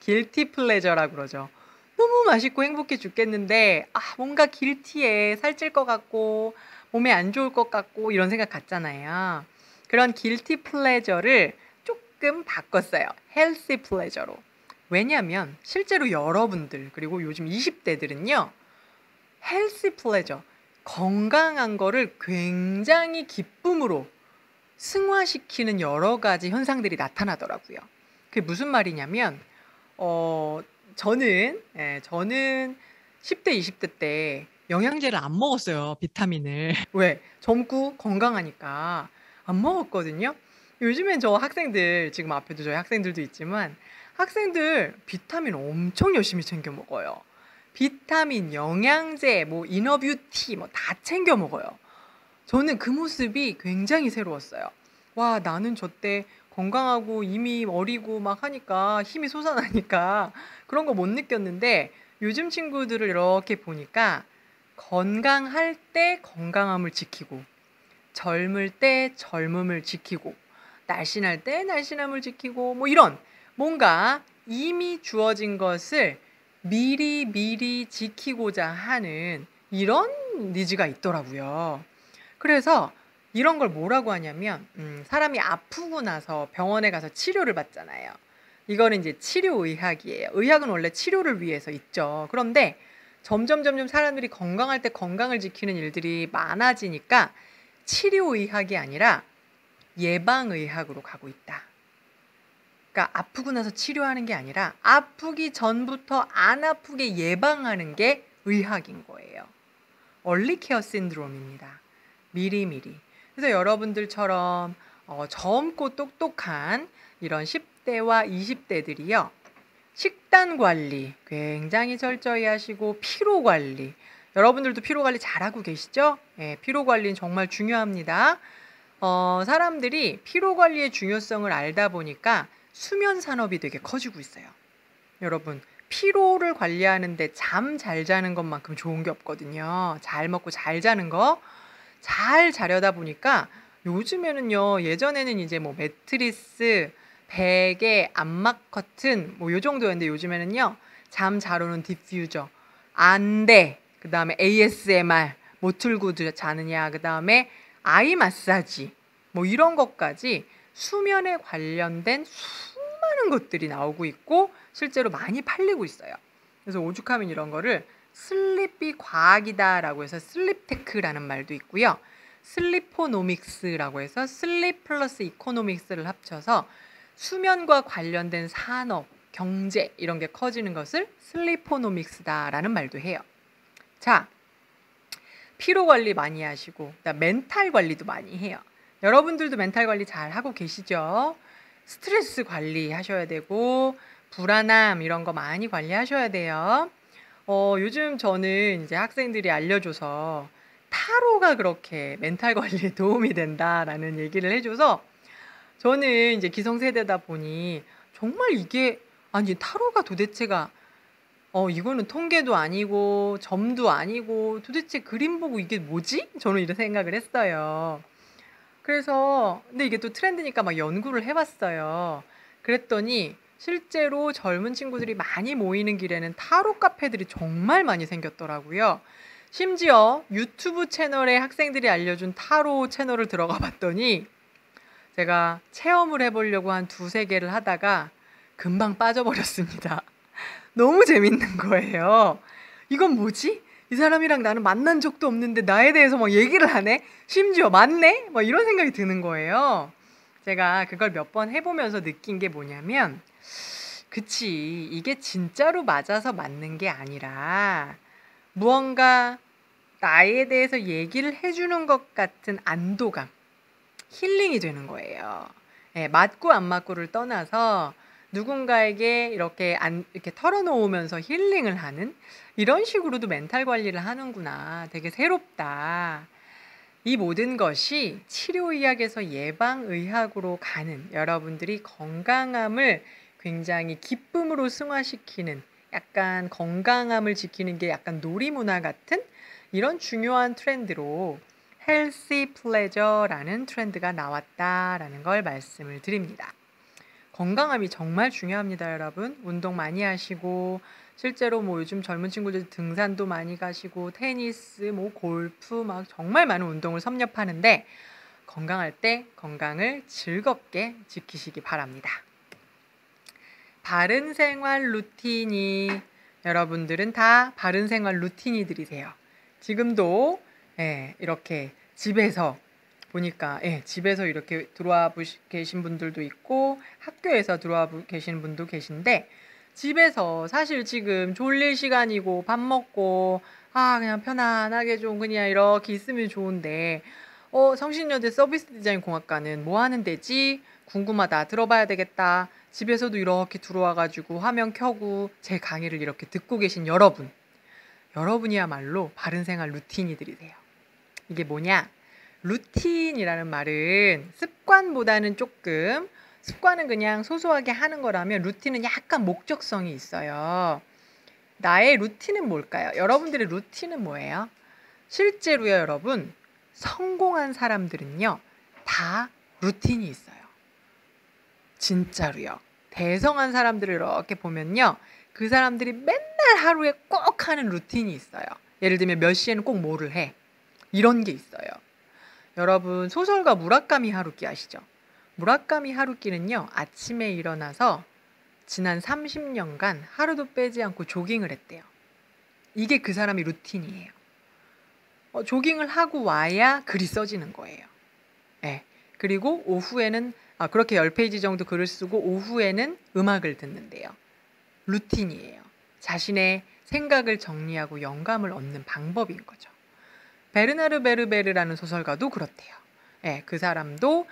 guilty pleasure라고 그러죠. 너무 맛있고 행복해 죽겠는데 뭔가 guilty해. 살찔 것 같고 몸에 안 좋을 것 같고 이런 생각 같잖아요. 그런 guilty pleasure를 조금 바꿨어요. healthy pleasure로. 왜냐하면 실제로 여러분들 그리고 요즘 20대들은요. healthy pleasure, 건강한 거를 굉장히 기쁨으로 승화시키는 여러 가지 현상들이 나타나더라고요. 그게 무슨 말이냐면 저는 10대, 20대 때 영양제를 안 먹었어요. 비타민을. 왜? 젊고 건강하니까 안 먹었거든요. 요즘엔 저 학생들, 지금 앞에도 저희 학생들도 있지만 학생들 비타민 엄청 열심히 챙겨 먹어요. 비타민, 영양제, 뭐 이너뷰티 뭐 다 챙겨 먹어요. 저는 그 모습이 굉장히 새로웠어요. 와, 나는 저때 건강하고 이미 어리고 막 하니까 힘이 솟아나니까 그런 거 못 느꼈는데 요즘 친구들을 이렇게 보니까 건강할 때 건강함을 지키고, 젊을 때 젊음을 지키고, 날씬할 때 날씬함을 지키고, 뭐 이런 뭔가 이미 주어진 것을 미리 지키고자 하는 이런 니즈가 있더라고요. 그래서 이런 걸 뭐라고 하냐면, 사람이 아프고 나서 병원에 가서 치료를 받잖아요. 이거는 이제 치료의학이에요. 의학은 원래 치료를 위해서 있죠. 그런데 점점 사람들이 건강할 때 건강을 지키는 일들이 많아지니까 치료의학이 아니라 예방의학으로 가고 있다. 그러니까 아프고 나서 치료하는 게 아니라 아프기 전부터 안 아프게 예방하는 게 의학인 거예요. 얼리 케어 신드롬입니다. 미리미리. 그래서 여러분들처럼 젊고 똑똑한 이런 10대와 20대들이요. 식단 관리 굉장히 철저히 하시고, 피로 관리. 여러분들도 피로 관리 잘하고 계시죠? 예, 피로 관리는 정말 중요합니다. 사람들이 피로 관리의 중요성을 알다 보니까 수면 산업이 되게 커지고 있어요. 여러분, 피로를 관리하는데 잠 잘 자는 것만큼 좋은 게 없거든요. 잘 먹고 잘 자는 거. 잘 자려다 보니까 요즘에는요, 예전에는 이제 뭐 매트리스, 베개, 안막 커튼 뭐 요 정도였는데 요즘에는요, 잠 잘 오는 디퓨저, 안대, 그 다음에 ASMR, 뭐 틀고 자느냐, 그 다음에 아이 마사지, 뭐 이런 것까지 수면에 관련된 수많은 것들이 나오고 있고 실제로 많이 팔리고 있어요. 그래서 오죽하면 이런 거를 슬립이 과학이다라고 해서 슬립테크라는 말도 있고요. 슬리포노믹스라고 해서 슬립 플러스 이코노믹스를 합쳐서 수면과 관련된 산업, 경제 이런 게 커지는 것을 슬리포노믹스다라는 말도 해요. 자, 피로 관리 많이 하시고, 그다음 멘탈 관리도 많이 해요. 여러분들도 멘탈 관리 잘 하고 계시죠? 스트레스 관리하셔야 되고, 불안함 이런 거 많이 관리하셔야 돼요. 요즘 저는 이제 학생들이 알려줘서 타로가 그렇게 멘탈 관리에 도움이 된다라는 얘기를 해줘서 저는 이제 기성세대다 보니 정말 이게, 아니, 타로가 도대체가 이거는 통계도 아니고 점도 아니고 도대체 그림 보고 이게 뭐지? 저는 이런 생각을 했어요. 그래서 근데 이게 또 트렌드니까 막 연구를 해봤어요. 그랬더니 실제로 젊은 친구들이 많이 모이는 길에는 타로 카페들이 정말 많이 생겼더라고요. 심지어 유튜브 채널에 학생들이 알려준 타로 채널을 들어가 봤더니 제가 체험을 해보려고 한 두세 개를 하다가 금방 빠져버렸습니다. 너무 재밌는 거예요. 이건 뭐지? 이 사람이랑 나는 만난 적도 없는데 나에 대해서 막 얘기를 하네? 심지어 맞네? 막 이런 생각이 드는 거예요. 제가 그걸 몇 번 해보면서 느낀 게 뭐냐면, 그치, 이게 진짜로 맞아서 맞는 게 아니라 무언가 나에 대해서 얘기를 해주는 것 같은 안도감, 힐링이 되는 거예요. 예, 맞고 안 맞고를 떠나서 누군가에게 이렇게 털어놓으면서 힐링을 하는 이런 식으로도 멘탈 관리를 하는구나. 되게 새롭다. 이 모든 것이 치료의학에서 예방의학으로 가는, 여러분들이 건강함을 굉장히 기쁨으로 승화시키는, 약간 건강함을 지키는 게 약간 놀이문화 같은 이런 중요한 트렌드로 헬시 플레저라는 트렌드가 나왔다라는 걸 말씀을 드립니다. 건강함이 정말 중요합니다, 여러분. 운동 많이 하시고, 실제로 뭐 요즘 젊은 친구들 등산도 많이 가시고, 테니스, 뭐 골프, 막 정말 많은 운동을 섭렵하는데, 건강할 때 건강을 즐겁게 지키시기 바랍니다. 바른 생활 루틴이, 여러분들은 다 바른 생활 루틴이들이세요. 지금도 이렇게 집에서 보니까 집에서 이렇게 들어와 계신 분들도 있고 학교에서 들어와 계시는 분도 계신데, 집에서 사실 지금 졸릴 시간이고 밥 먹고 그냥 편안하게 좀 그냥 이렇게 있으면 좋은데, 성신여대 서비스 디자인 공학과는 뭐 하는 데지? 궁금하다. 들어봐야 되겠다. 집에서도 이렇게 들어와가지고 화면 켜고 제 강의를 이렇게 듣고 계신 여러분이야말로 바른 생활 루틴이들이세요. 이게 뭐냐? 루틴이라는 말은 습관보다는 조금, 습관은 그냥 소소하게 하는 거라면 루틴은 약간 목적성이 있어요. 나의 루틴은 뭘까요? 여러분들의 루틴은 뭐예요? 실제로요, 여러분. 성공한 사람들은요, 다 루틴이 있어요. 진짜로요. 대성한 사람들을 이렇게 보면요, 그 사람들이 맨날 하루에 꼭 하는 루틴이 있어요. 예를 들면 몇 시에는 꼭 뭐를 해. 이런 게 있어요. 여러분, 소설가 무라카미 하루키 아시죠? 무라카미 하루키는요, 아침에 일어나서 지난 30년간 하루도 빼지 않고 조깅을 했대요. 이게 그 사람의 루틴이에요. 조깅을 하고 와야 글이 써지는 거예요. 네. 그리고 오후에는 그렇게 10페이지 정도 글을 쓰고 오후에는 음악을 듣는데요. 루틴이에요. 자신의 생각을 정리하고 영감을 얻는 방법인 거죠. 베르나르 베르베르라는 소설가도 그렇대요. 네, 그 사람도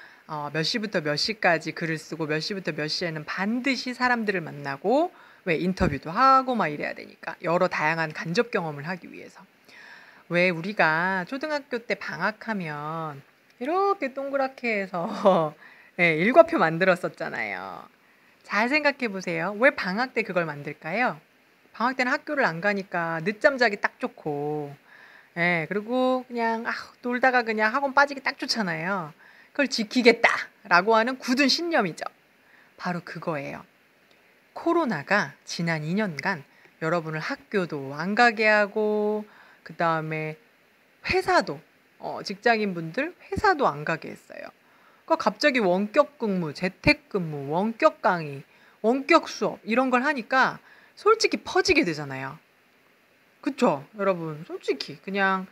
몇 시부터 몇 시까지 글을 쓰고 몇 시부터 몇 시에는 반드시 사람들을 만나고 왜 인터뷰도 하고 막 이래야 되니까 여러 다양한 간접 경험을 하기 위해서. 왜 우리가 초등학교 때 방학하면 이렇게 동그랗게 해서 네, 일과표 만들었었잖아요. 잘 생각해 보세요. 왜 방학 때 그걸 만들까요? 방학 때는 학교를 안 가니까 늦잠 자기 딱 좋고, 예, 그리고 그냥 놀다가 그냥 학원 빠지기 딱 좋잖아요. 그걸 지키겠다라고 하는 굳은 신념이죠. 바로 그거예요. 코로나가 지난 2년간 여러분을 학교도 안 가게 하고, 그 다음에 회사도, 직장인분들 회사도 안 가게 했어요. 그러니까 갑자기 원격 근무, 재택 근무, 원격 강의, 원격 수업 이런 걸 하니까 솔직히 퍼지게 되잖아요. 그쵸? 여러분, 솔직히 그냥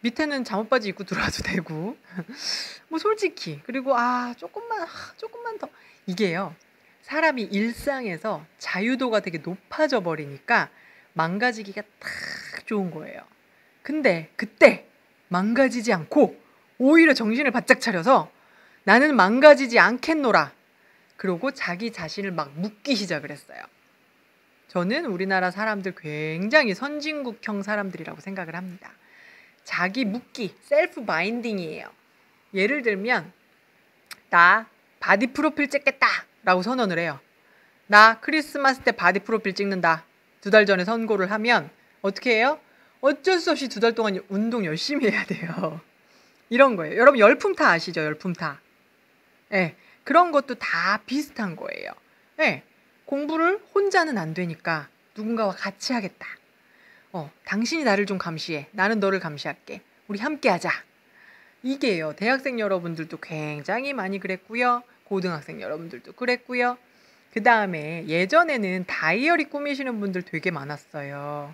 밑에는 잠옷바지 입고 들어와도 되고 뭐 솔직히 그리고 조금만 더 이게요. 사람이 일상에서 자유도가 되게 높아져 버리니까 망가지기가 딱 좋은 거예요. 근데 그때 망가지지 않고 오히려 정신을 바짝 차려서 나는 망가지지 않겠노라. 그러고 자기 자신을 막 묻기 시작을 했어요. 저는 우리나라 사람들 굉장히 선진국형 사람들이라고 생각을 합니다. 자기 묻기, 셀프 바인딩이에요. 예를 들면 나 바디 프로필 찍겠다 라고 선언을 해요. 나 크리스마스 때 바디 프로필 찍는다. 2달 전에 선고를 하면 어떻게 해요? 어쩔 수 없이 2달 동안 운동 열심히 해야 돼요. 이런 거예요. 여러분 열품타 아시죠? 열품타. 네, 그런 것도 다 비슷한 거예요. 네, 공부를 혼자는 안 되니까 누군가와 같이 하겠다. 당신이 나를 좀 감시해. 나는 너를 감시할게. 우리 함께 하자. 이게요. 대학생 여러분들도 굉장히 많이 그랬고요. 고등학생 여러분들도 그랬고요. 그 다음에 예전에는 다이어리 꾸미시는 분들 되게 많았어요.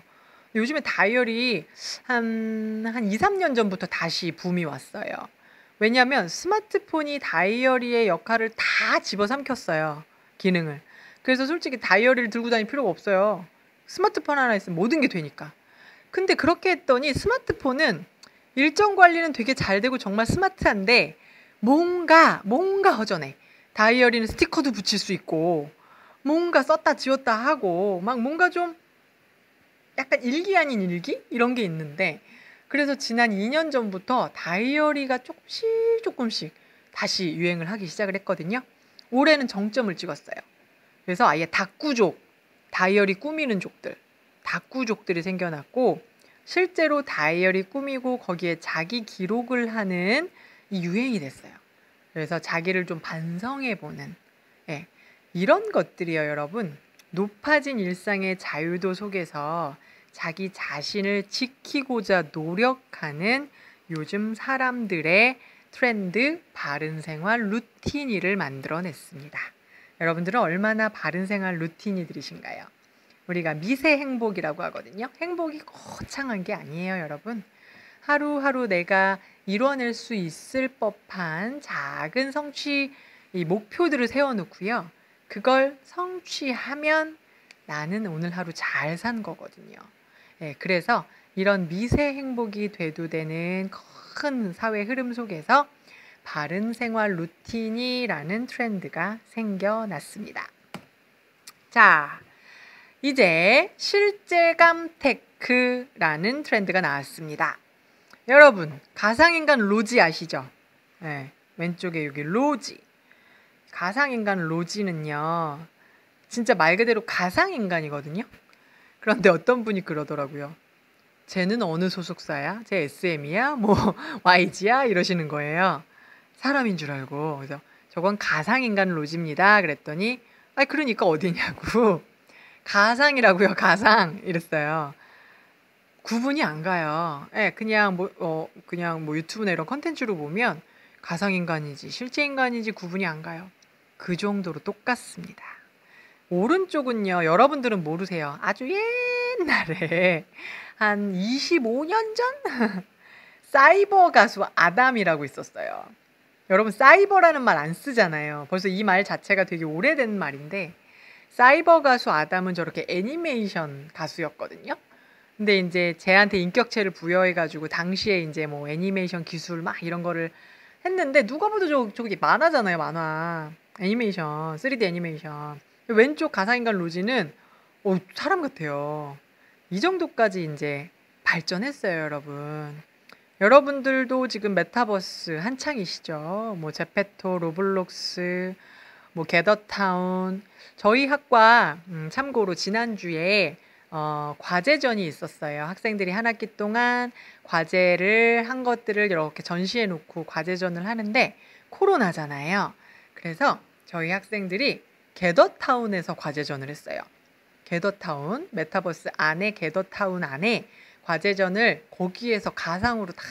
요즘에 다이어리 한 2, 3년 전부터 다시 붐이 왔어요. 왜냐하면 스마트폰이 다이어리의 역할을 다 집어삼켰어요. 기능을. 그래서 솔직히 다이어리를 들고 다닐 필요가 없어요. 스마트폰 하나 있으면 모든 게 되니까. 근데 그렇게 했더니 스마트폰은 일정 관리는 되게 잘 되고 정말 스마트한데 뭔가 허전해. 다이어리는 스티커도 붙일 수 있고 뭔가 썼다 지웠다 하고 막 뭔가 좀 약간 일기 아닌 일기? 이런 게 있는데 그래서 지난 2년 전부터 다이어리가 조금씩 다시 유행을 하기 시작을 했거든요. 올해는 정점을 찍었어요. 그래서 아예 다꾸족, 다이어리 꾸미는 족들, 다꾸족들이 생겨났고 실제로 다이어리 꾸미고 거기에 자기 기록을 하는 이 유행이 됐어요. 그래서 자기를 좀 반성해보는 이런 것들이요, 여러분. 높아진 일상의 자유도 속에서 자기 자신을 지키고자 노력하는 요즘 사람들의 트렌드 바른 생활 루틴이를 만들어냈습니다. 여러분들은 얼마나 바른 생활 루틴이들이신가요? 우리가 미세 행복이라고 하거든요. 행복이 거창한 게 아니에요, 여러분. 하루하루 내가 이뤄낼 수 있을 법한 작은 성취 목표들을 세워놓고요. 그걸 성취하면 나는 오늘 하루 잘 산 거거든요. 그래서 이런 미세 행복이 되도되는 큰 사회 흐름 속에서 바른 생활 루틴이라는 트렌드가 생겨났습니다. 자, 이제 실제감 테크라는 트렌드가 나왔습니다. 여러분, 가상인간 로지 아시죠? 왼쪽에 여기 로지. 가상인간 로지는요, 진짜 말 그대로 가상인간이거든요. 그런데 어떤 분이 그러더라고요. 쟤는 어느 소속사야? 쟤 SM이야? 뭐 YG야? 이러시는 거예요. 사람인 줄 알고. 그래서 저건 가상인간 로지입니다. 그랬더니 그러니까 어디냐고. 가상이라고요. 가상. 이랬어요. 구분이 안 가요. 예, 그냥 뭐 유튜브나 이런 컨텐츠로 보면 가상인간인지 실제 인간인지 구분이 안 가요. 그 정도로 똑같습니다. 오른쪽은요, 여러분들은 모르세요. 아주 옛날에 한 25년 전? 사이버 가수 아담이라고 있었어요. 여러분, 사이버라는 말 안 쓰잖아요. 벌써 이 말 자체가 되게 오래된 말인데, 사이버 가수 아담은 저렇게 애니메이션 가수였거든요. 근데 이제 쟤한테 인격체를 부여해가지고 당시에 이제 뭐 애니메이션 기술 막 이런 거를 했는데 누가 봐도 저기 만화잖아요, 만화. 애니메이션, 3D 애니메이션. 왼쪽 가상인간 로지는 사람 같아요. 이 정도까지 이제 발전했어요, 여러분. 여러분들도 지금 메타버스 한창이시죠. 뭐 제페토, 로블록스, 뭐 게더타운. 저희 학과 참고로 지난주에 과제전이 있었어요. 학생들이 한 학기 동안 과제를 한 것들을 이렇게 전시해 놓고 과제전을 하는데 코로나잖아요. 그래서 저희 학생들이 게더타운에서 과제전을 했어요. 게더타운, 메타버스 안에 게더타운 안에 과제전을 거기에서 가상으로 다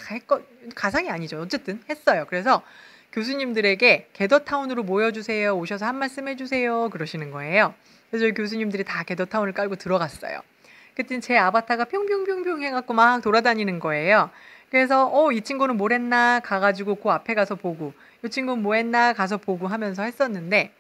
가상이 아니죠. 어쨌든 했어요. 그래서 교수님들에게 게더타운으로 모여주세요. 오셔서 한 말씀 해주세요. 그러시는 거예요. 그래서 저희 교수님들이 다 게더타운을 깔고 들어갔어요. 그때 제 아바타가 뿅뿅뿅뿅 해갖고 막 돌아다니는 거예요. 그래서 이 친구는 뭘 했나 가가지고 그 앞에 가서 보고 이 친구는 뭐 했나 가서 보고 하면서 했었는데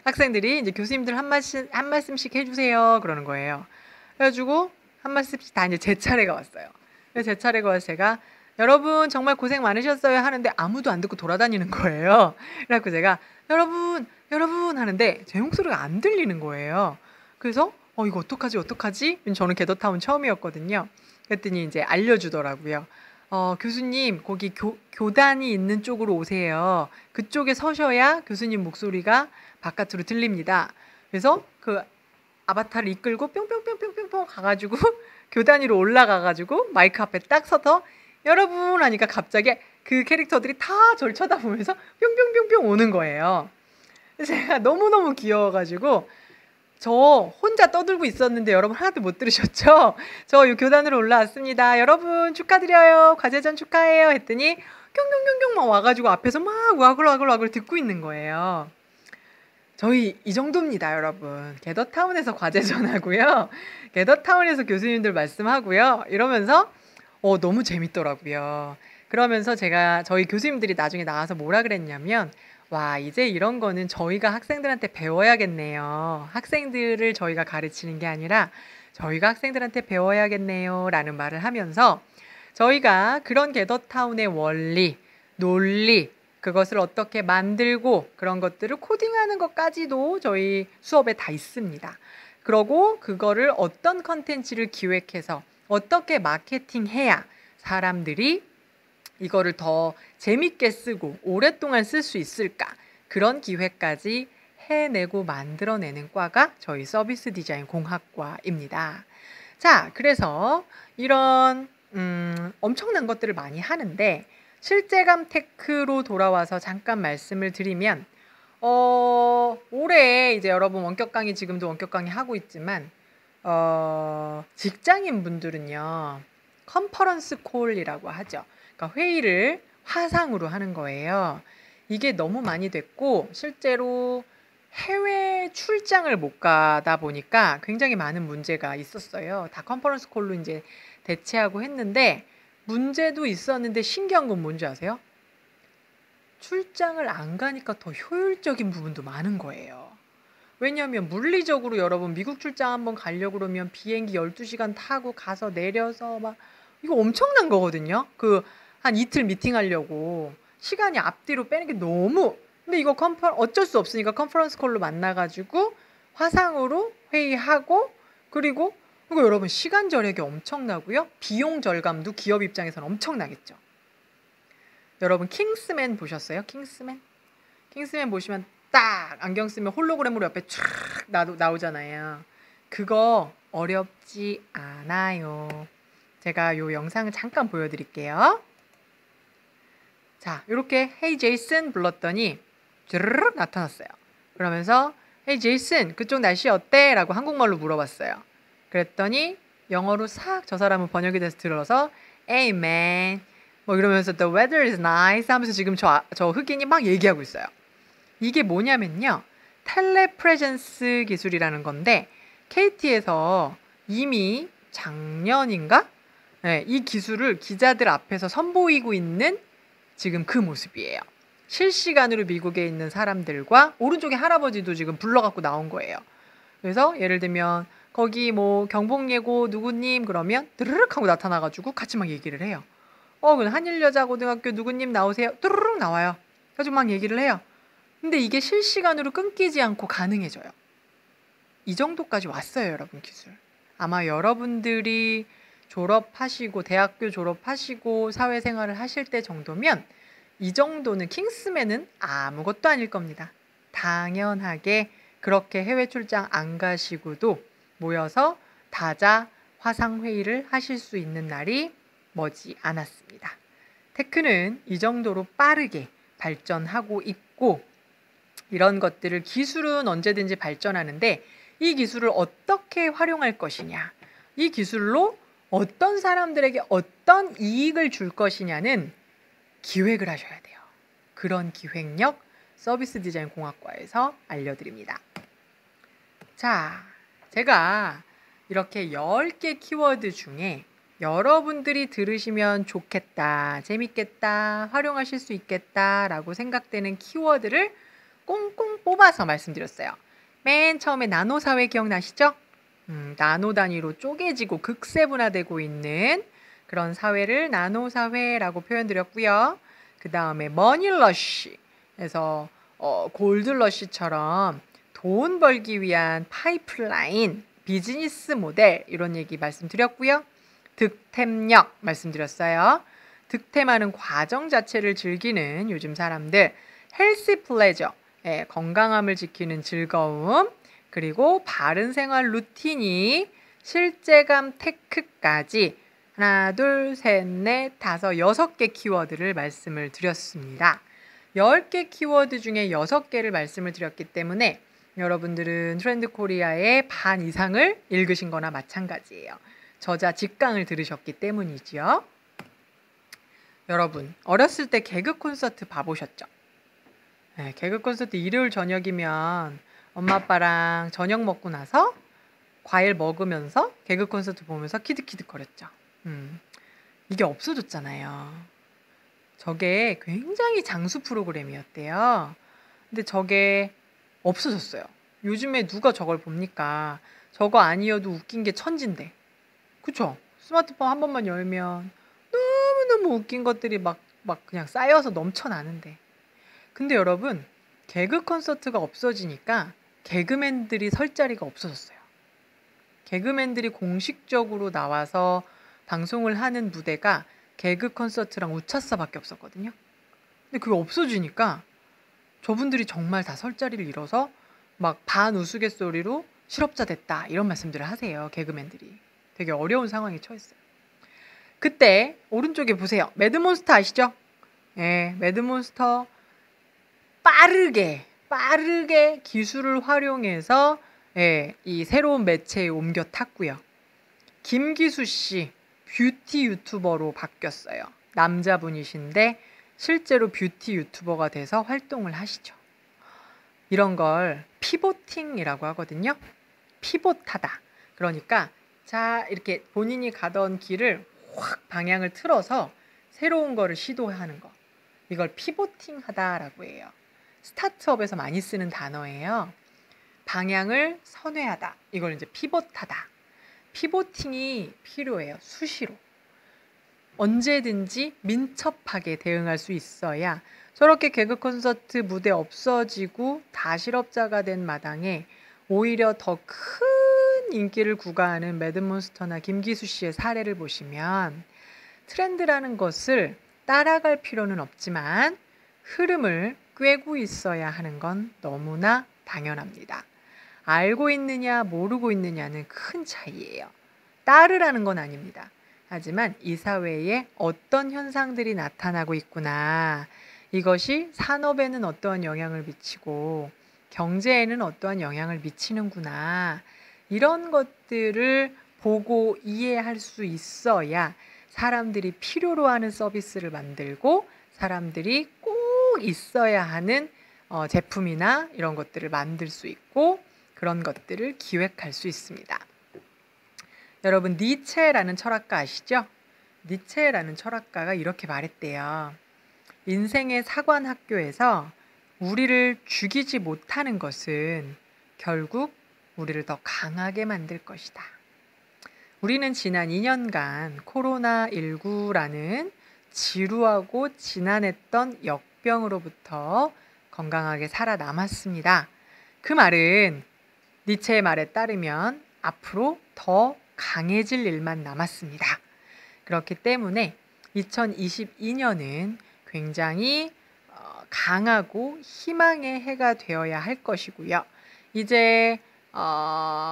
학생들이 이제 교수님들 한 말씀씩 해주세요. 그러는 거예요. 그래가지고 한 말씀씩 다 이제 제 차례가 왔어요. 그래서 제 차례가 와서 제가 여러분 정말 고생 많으셨어요 하는데 아무도 안 듣고 돌아다니는 거예요. 그래갖고 제가 여러분 하는데 제 목소리가 안 들리는 거예요. 그래서 이거 어떡하지? 저는 게더타운 처음이었거든요. 그랬더니 이제 알려주더라고요. 교수님 거기 교단이 있는 쪽으로 오세요. 그쪽에 서셔야 교수님 목소리가 바깥으로 들립니다. 그래서 그 아바타를 이끌고 뿅뿅뿅뿅뿅 가가지고 교단 위로 올라가가지고 마이크 앞에 딱 서서 여러분 하니까 갑자기 그 캐릭터들이 다 저를 쳐다보면서 뿅뿅뿅뿅 오는 거예요. 제가 너무너무 귀여워가지고 저 혼자 떠들고 있었는데 여러분 하나도 못 들으셨죠? 저 이 교단으로 올라왔습니다. 여러분 축하드려요. 과제전 축하해요. 했더니 뿅뿅뿅뿅 막 와가지고 앞에서 막 와글와글 듣고 있는 거예요. 저희 이 정도입니다, 여러분. 게더타운에서 과제전 하고요. 게더타운에서 교수님들 말씀하고요. 이러면서 너무 재밌더라고요. 그러면서 저희 교수님들이 나중에 나와서 뭐라 그랬냐면 와, 이제 이런 거는 저희가 학생들한테 배워야겠네요. 학생들을 저희가 가르치는 게 아니라 저희가 학생들한테 배워야겠네요. 라는 말을 하면서 저희가 그런 게더타운의 원리, 논리, 그것을 어떻게 만들고 그런 것들을 코딩하는 것까지도 저희 수업에 다 있습니다. 그러고 그거를 어떤 컨텐츠를 기획해서 어떻게 마케팅해야 사람들이 이거를 더 재밌게 쓰고 오랫동안 쓸 수 있을까? 그런 기획까지 해내고 만들어내는 과가 저희 서비스 디자인 공학과입니다. 자, 그래서 이런 엄청난 것들을 많이 하는데 실제감 테크로 돌아와서 잠깐 말씀을 드리면 올해 이제 여러분 원격 강의 지금도 원격 강의 하고 있지만 직장인 분들은요 컨퍼런스 콜이라고 하죠. 그러니까 회의를 화상으로 하는 거예요. 이게 너무 많이 됐고 실제로 해외 출장을 못 가다 보니까 굉장히 많은 문제가 있었어요. 다 컨퍼런스 콜로 이제 대체하고 했는데 문제도 있었는데 신기한 건 뭔지 아세요? 출장을 안 가니까 더 효율적인 부분도 많은 거예요. 왜냐하면 물리적으로 여러분 미국 출장 한번 가려고 그러면 비행기 12시간 타고 가서 내려서 막 이거 엄청난 거거든요. 한 이틀 미팅하려고 시간이 앞뒤로 빼는 게 너무 근데 이거 어쩔 수 없으니까 컨퍼런스 콜로 만나가지고 화상으로 회의하고 그리고 이거 여러분 시간 절약이 엄청나고요. 비용 절감도 기업 입장에서는 엄청나겠죠. 여러분 킹스맨 보셨어요? 킹스맨 보시면 딱 안경 쓰면 홀로그램으로 옆에 쫙 나오잖아요. 그거 어렵지 않아요. 제가 요 영상을 잠깐 보여드릴게요. 자, 이렇게 Hey Jason 불렀더니 쭈르륵 나타났어요. 그러면서 Hey Jason, 그쪽 날씨 어때? 라고 한국말로 물어봤어요. 그랬더니 영어로 싹 저 사람은 번역이 돼서 들어서 Hey man, 뭐 이러면서 The weather is nice 하면서 지금 저 흑인이 막 얘기하고 있어요. 이게 뭐냐면요, 텔레프레젠스 기술이라는 건데 KT에서 이미 작년인가? 네, 이 기술을 기자들 앞에서 선보이고 있는 지금 그 모습이에요. 실시간으로 미국에 있는 사람들과 오른쪽에 할아버지도 지금 불러갖고 나온 거예요. 그래서 예를 들면 거기 뭐 경복예고 누구님 그러면 드르륵 하고 나타나가지고 같이 막 얘기를 해요. 그 한일여자고등학교 누구님 나오세요. 뚜루룩 나와요. 그래가지고 막 얘기를 해요. 근데 이게 실시간으로 끊기지 않고 가능해져요. 이 정도까지 왔어요, 여러분, 기술. 아마 여러분들이 졸업하시고 대학교 졸업하시고 사회생활을 하실 때 정도면 이 정도는 킹스맨은 아무것도 아닐 겁니다. 당연하게 그렇게 해외 출장 안 가시고도 모여서 다자 화상회의를 하실 수 있는 날이 머지 않았습니다. 테크는 이 정도로 빠르게 발전하고 있고 이런 것들을 기술은 언제든지 발전하는데 이 기술을 어떻게 활용할 것이냐, 이 기술로 어떤 사람들에게 어떤 이익을 줄 것이냐는 기획을 하셔야 돼요. 그런 기획력 서비스 디자인 공학과에서 알려드립니다. 자, 제가 이렇게 10개 키워드 중에 여러분들이 들으시면 좋겠다, 재밌겠다, 활용하실 수 있겠다 라고 생각되는 키워드를 꽁꽁 뽑아서 말씀드렸어요. 맨 처음에 나노사회 기억나시죠? 나노 단위로 쪼개지고 극세분화되고 있는 그런 사회를 나노사회라고 표현드렸고요. 그 다음에 머니러쉬, 그래서 골드러쉬처럼 돈 벌기 위한 파이프라인, 비즈니스 모델 이런 얘기 말씀드렸고요. 득템력 말씀드렸어요. 득템하는 과정 자체를 즐기는 요즘 사람들, 헬시 플레저, 건강함을 지키는 즐거움, 그리고 바른 생활 루틴이 실제감 테크까지 하나, 둘, 셋, 넷, 다섯, 6개 키워드를 말씀을 드렸습니다. 10개 키워드 중에 6개를 말씀을 드렸기 때문에 여러분들은 트렌드 코리아의 반 이상을 읽으신 거나 마찬가지예요. 저자 직강을 들으셨기 때문이지요. 여러분, 어렸을 때 개그 콘서트 봐보셨죠? 네, 개그 콘서트 일요일 저녁이면 엄마 아빠랑 저녁 먹고 나서 과일 먹으면서 개그 콘서트 보면서 키득키득 거렸죠. 이게 없어졌잖아요. 저게 굉장히 장수 프로그램이었대요. 근데 저게 없어졌어요. 요즘에 누가 저걸 봅니까? 저거 아니어도 웃긴 게 천진데. 그쵸? 스마트폰 한 번만 열면 너무너무 웃긴 것들이 막 그냥 쌓여서 넘쳐나는데. 근데 여러분, 개그 콘서트가 없어지니까 개그맨들이 설 자리가 없어졌어요. 개그맨들이 공식적으로 나와서 방송을 하는 무대가 개그 콘서트랑 우차사밖에 없었거든요. 근데 그게 없어지니까 저분들이 정말 다 설 자리를 잃어서 막 반 우스갯소리로 실업자 됐다 이런 말씀들을 하세요. 개그맨들이. 되게 어려운 상황에 처했어요. 그때 오른쪽에 보세요. 매드몬스터 아시죠? 네, 매드몬스터 빠르게 기술을 활용해서 이 새로운 매체에 옮겨 탔고요. 김기수 씨 뷰티 유튜버로 바뀌었어요. 남자분이신데 실제로 뷰티 유튜버가 돼서 활동을 하시죠. 이런 걸 피보팅이라고 하거든요. 피봇하다. 그러니까 자, 이렇게 본인이 가던 길을 확 방향을 틀어서 새로운 거를 시도하는 거. 이걸 피보팅 하다라고 해요. 스타트업에서 많이 쓰는 단어예요. 방향을 선회하다. 이걸 이제 피봇하다. 피보팅이 필요해요. 수시로. 언제든지 민첩하게 대응할 수 있어야 저렇게 개그 콘서트 무대 없어지고 다 실업자가 된 마당에 오히려 더 큰 인기를 구가하는 매드몬스터나 김기수 씨의 사례를 보시면 트렌드라는 것을 따라갈 필요는 없지만 흐름을 꿰고 있어야 하는 건 너무나 당연합니다. 알고 있느냐 모르고 있느냐는 큰 차이예요. 따르라는 건 아닙니다. 하지만 이 사회에 어떤 현상들이 나타나고 있구나. 이것이 산업에는 어떠한 영향을 미치고 경제에는 어떠한 영향을 미치는구나. 이런 것들을 보고 이해할 수 있어야 사람들이 필요로 하는 서비스를 만들고 사람들이 꼭 있어야 하는 제품이나 이런 것들을 만들 수 있고 그런 것들을 기획할 수 있습니다. 여러분 니체라는 철학가 아시죠? 니체라는 철학가가 이렇게 말했대요. 인생의 사관학교에서 우리를 죽이지 못하는 것은 결국 우리를 더 강하게 만들 것이다. 우리는 지난 2년간 코로나19라는 지루하고 지난했던 역병으로부터 건강하게 살아남았습니다. 그 말은 니체의 말에 따르면 앞으로 더 강해질 일만 남았습니다. 그렇기 때문에 2022년은 굉장히 강하고 희망의 해가 되어야 할 것이고요. 이제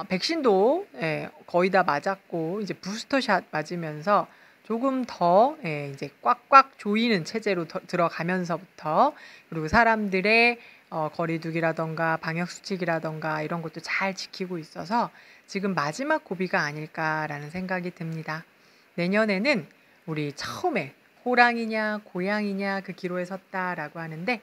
백신도 거의 다 맞았고 이제 부스터샷 맞으면서 조금 더 이제 꽉꽉 조이는 체제로 들어가면서부터 그리고 사람들의 거리두기라던가 방역수칙이라던가 이런 것도 잘 지키고 있어서 지금 마지막 고비가 아닐까라는 생각이 듭니다. 내년에는 우리 처음에 호랑이냐 고양이냐 그 기로에 섰다라고 하는데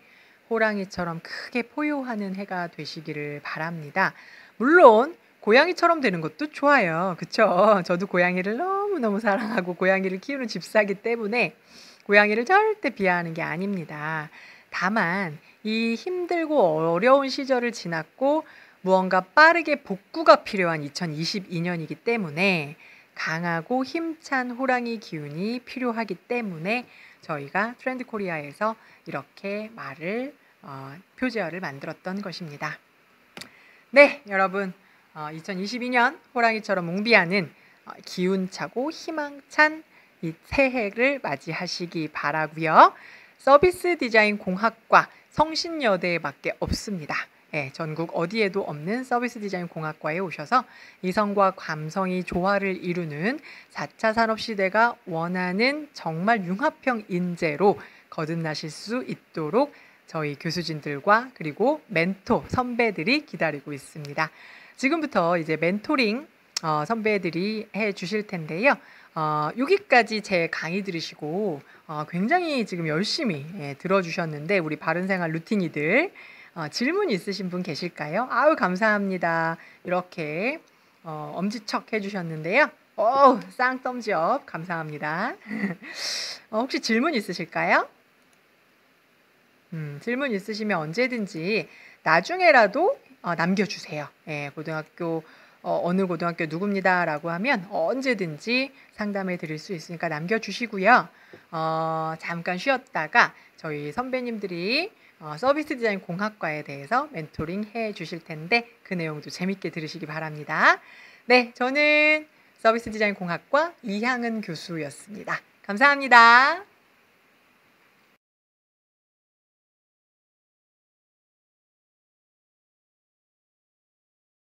호랑이처럼 크게 포효하는 해가 되시기를 바랍니다. 물론 고양이처럼 되는 것도 좋아요. 그쵸? 저도 고양이를 너무너무 사랑하고 고양이를 키우는 집사기 때문에 고양이를 절대 비하하는 게 아닙니다. 다만 이 힘들고 어려운 시절을 지났고 무언가 빠르게 복구가 필요한 2022년이기 때문에 강하고 힘찬 호랑이 기운이 필요하기 때문에 저희가 트렌드 코리아에서 이렇게 말을 표제어를 만들었던 것입니다. 네, 여러분 2022년 호랑이처럼 뭉비하는 기운차고 희망찬 이 새해를 맞이하시기 바라고요. 서비스 디자인 공학과 성신여대밖에 없습니다. 전국 어디에도 없는 서비스 디자인 공학과에 오셔서 이성과 감성이 조화를 이루는 4차 산업시대가 원하는 정말 융합형 인재로 거듭나실 수 있도록 저희 교수진들과 그리고 멘토 선배들이 기다리고 있습니다. 지금부터 이제 멘토링 선배들이 해 주실 텐데요. 여기까지 제 강의 들으시고 굉장히 지금 열심히 들어주셨는데 우리 바른생활 루틴이들 질문 있으신 분 계실까요? 아유 감사합니다. 이렇게 엄지척 해주셨는데요. 쌍덤지업 감사합니다. 혹시 질문 있으실까요? 질문 있으시면 언제든지 나중에라도 남겨주세요. 고등학교 어느 고등학교 누굽니다 라고 하면 언제든지 상담해 드릴 수 있으니까 남겨주시고요. 잠깐 쉬었다가 저희 선배님들이 서비스 디자인 공학과에 대해서 멘토링 해 주실 텐데 그 내용도 재밌게 들으시기 바랍니다. 네, 저는 서비스 디자인 공학과 이향은 교수였습니다. 감사합니다.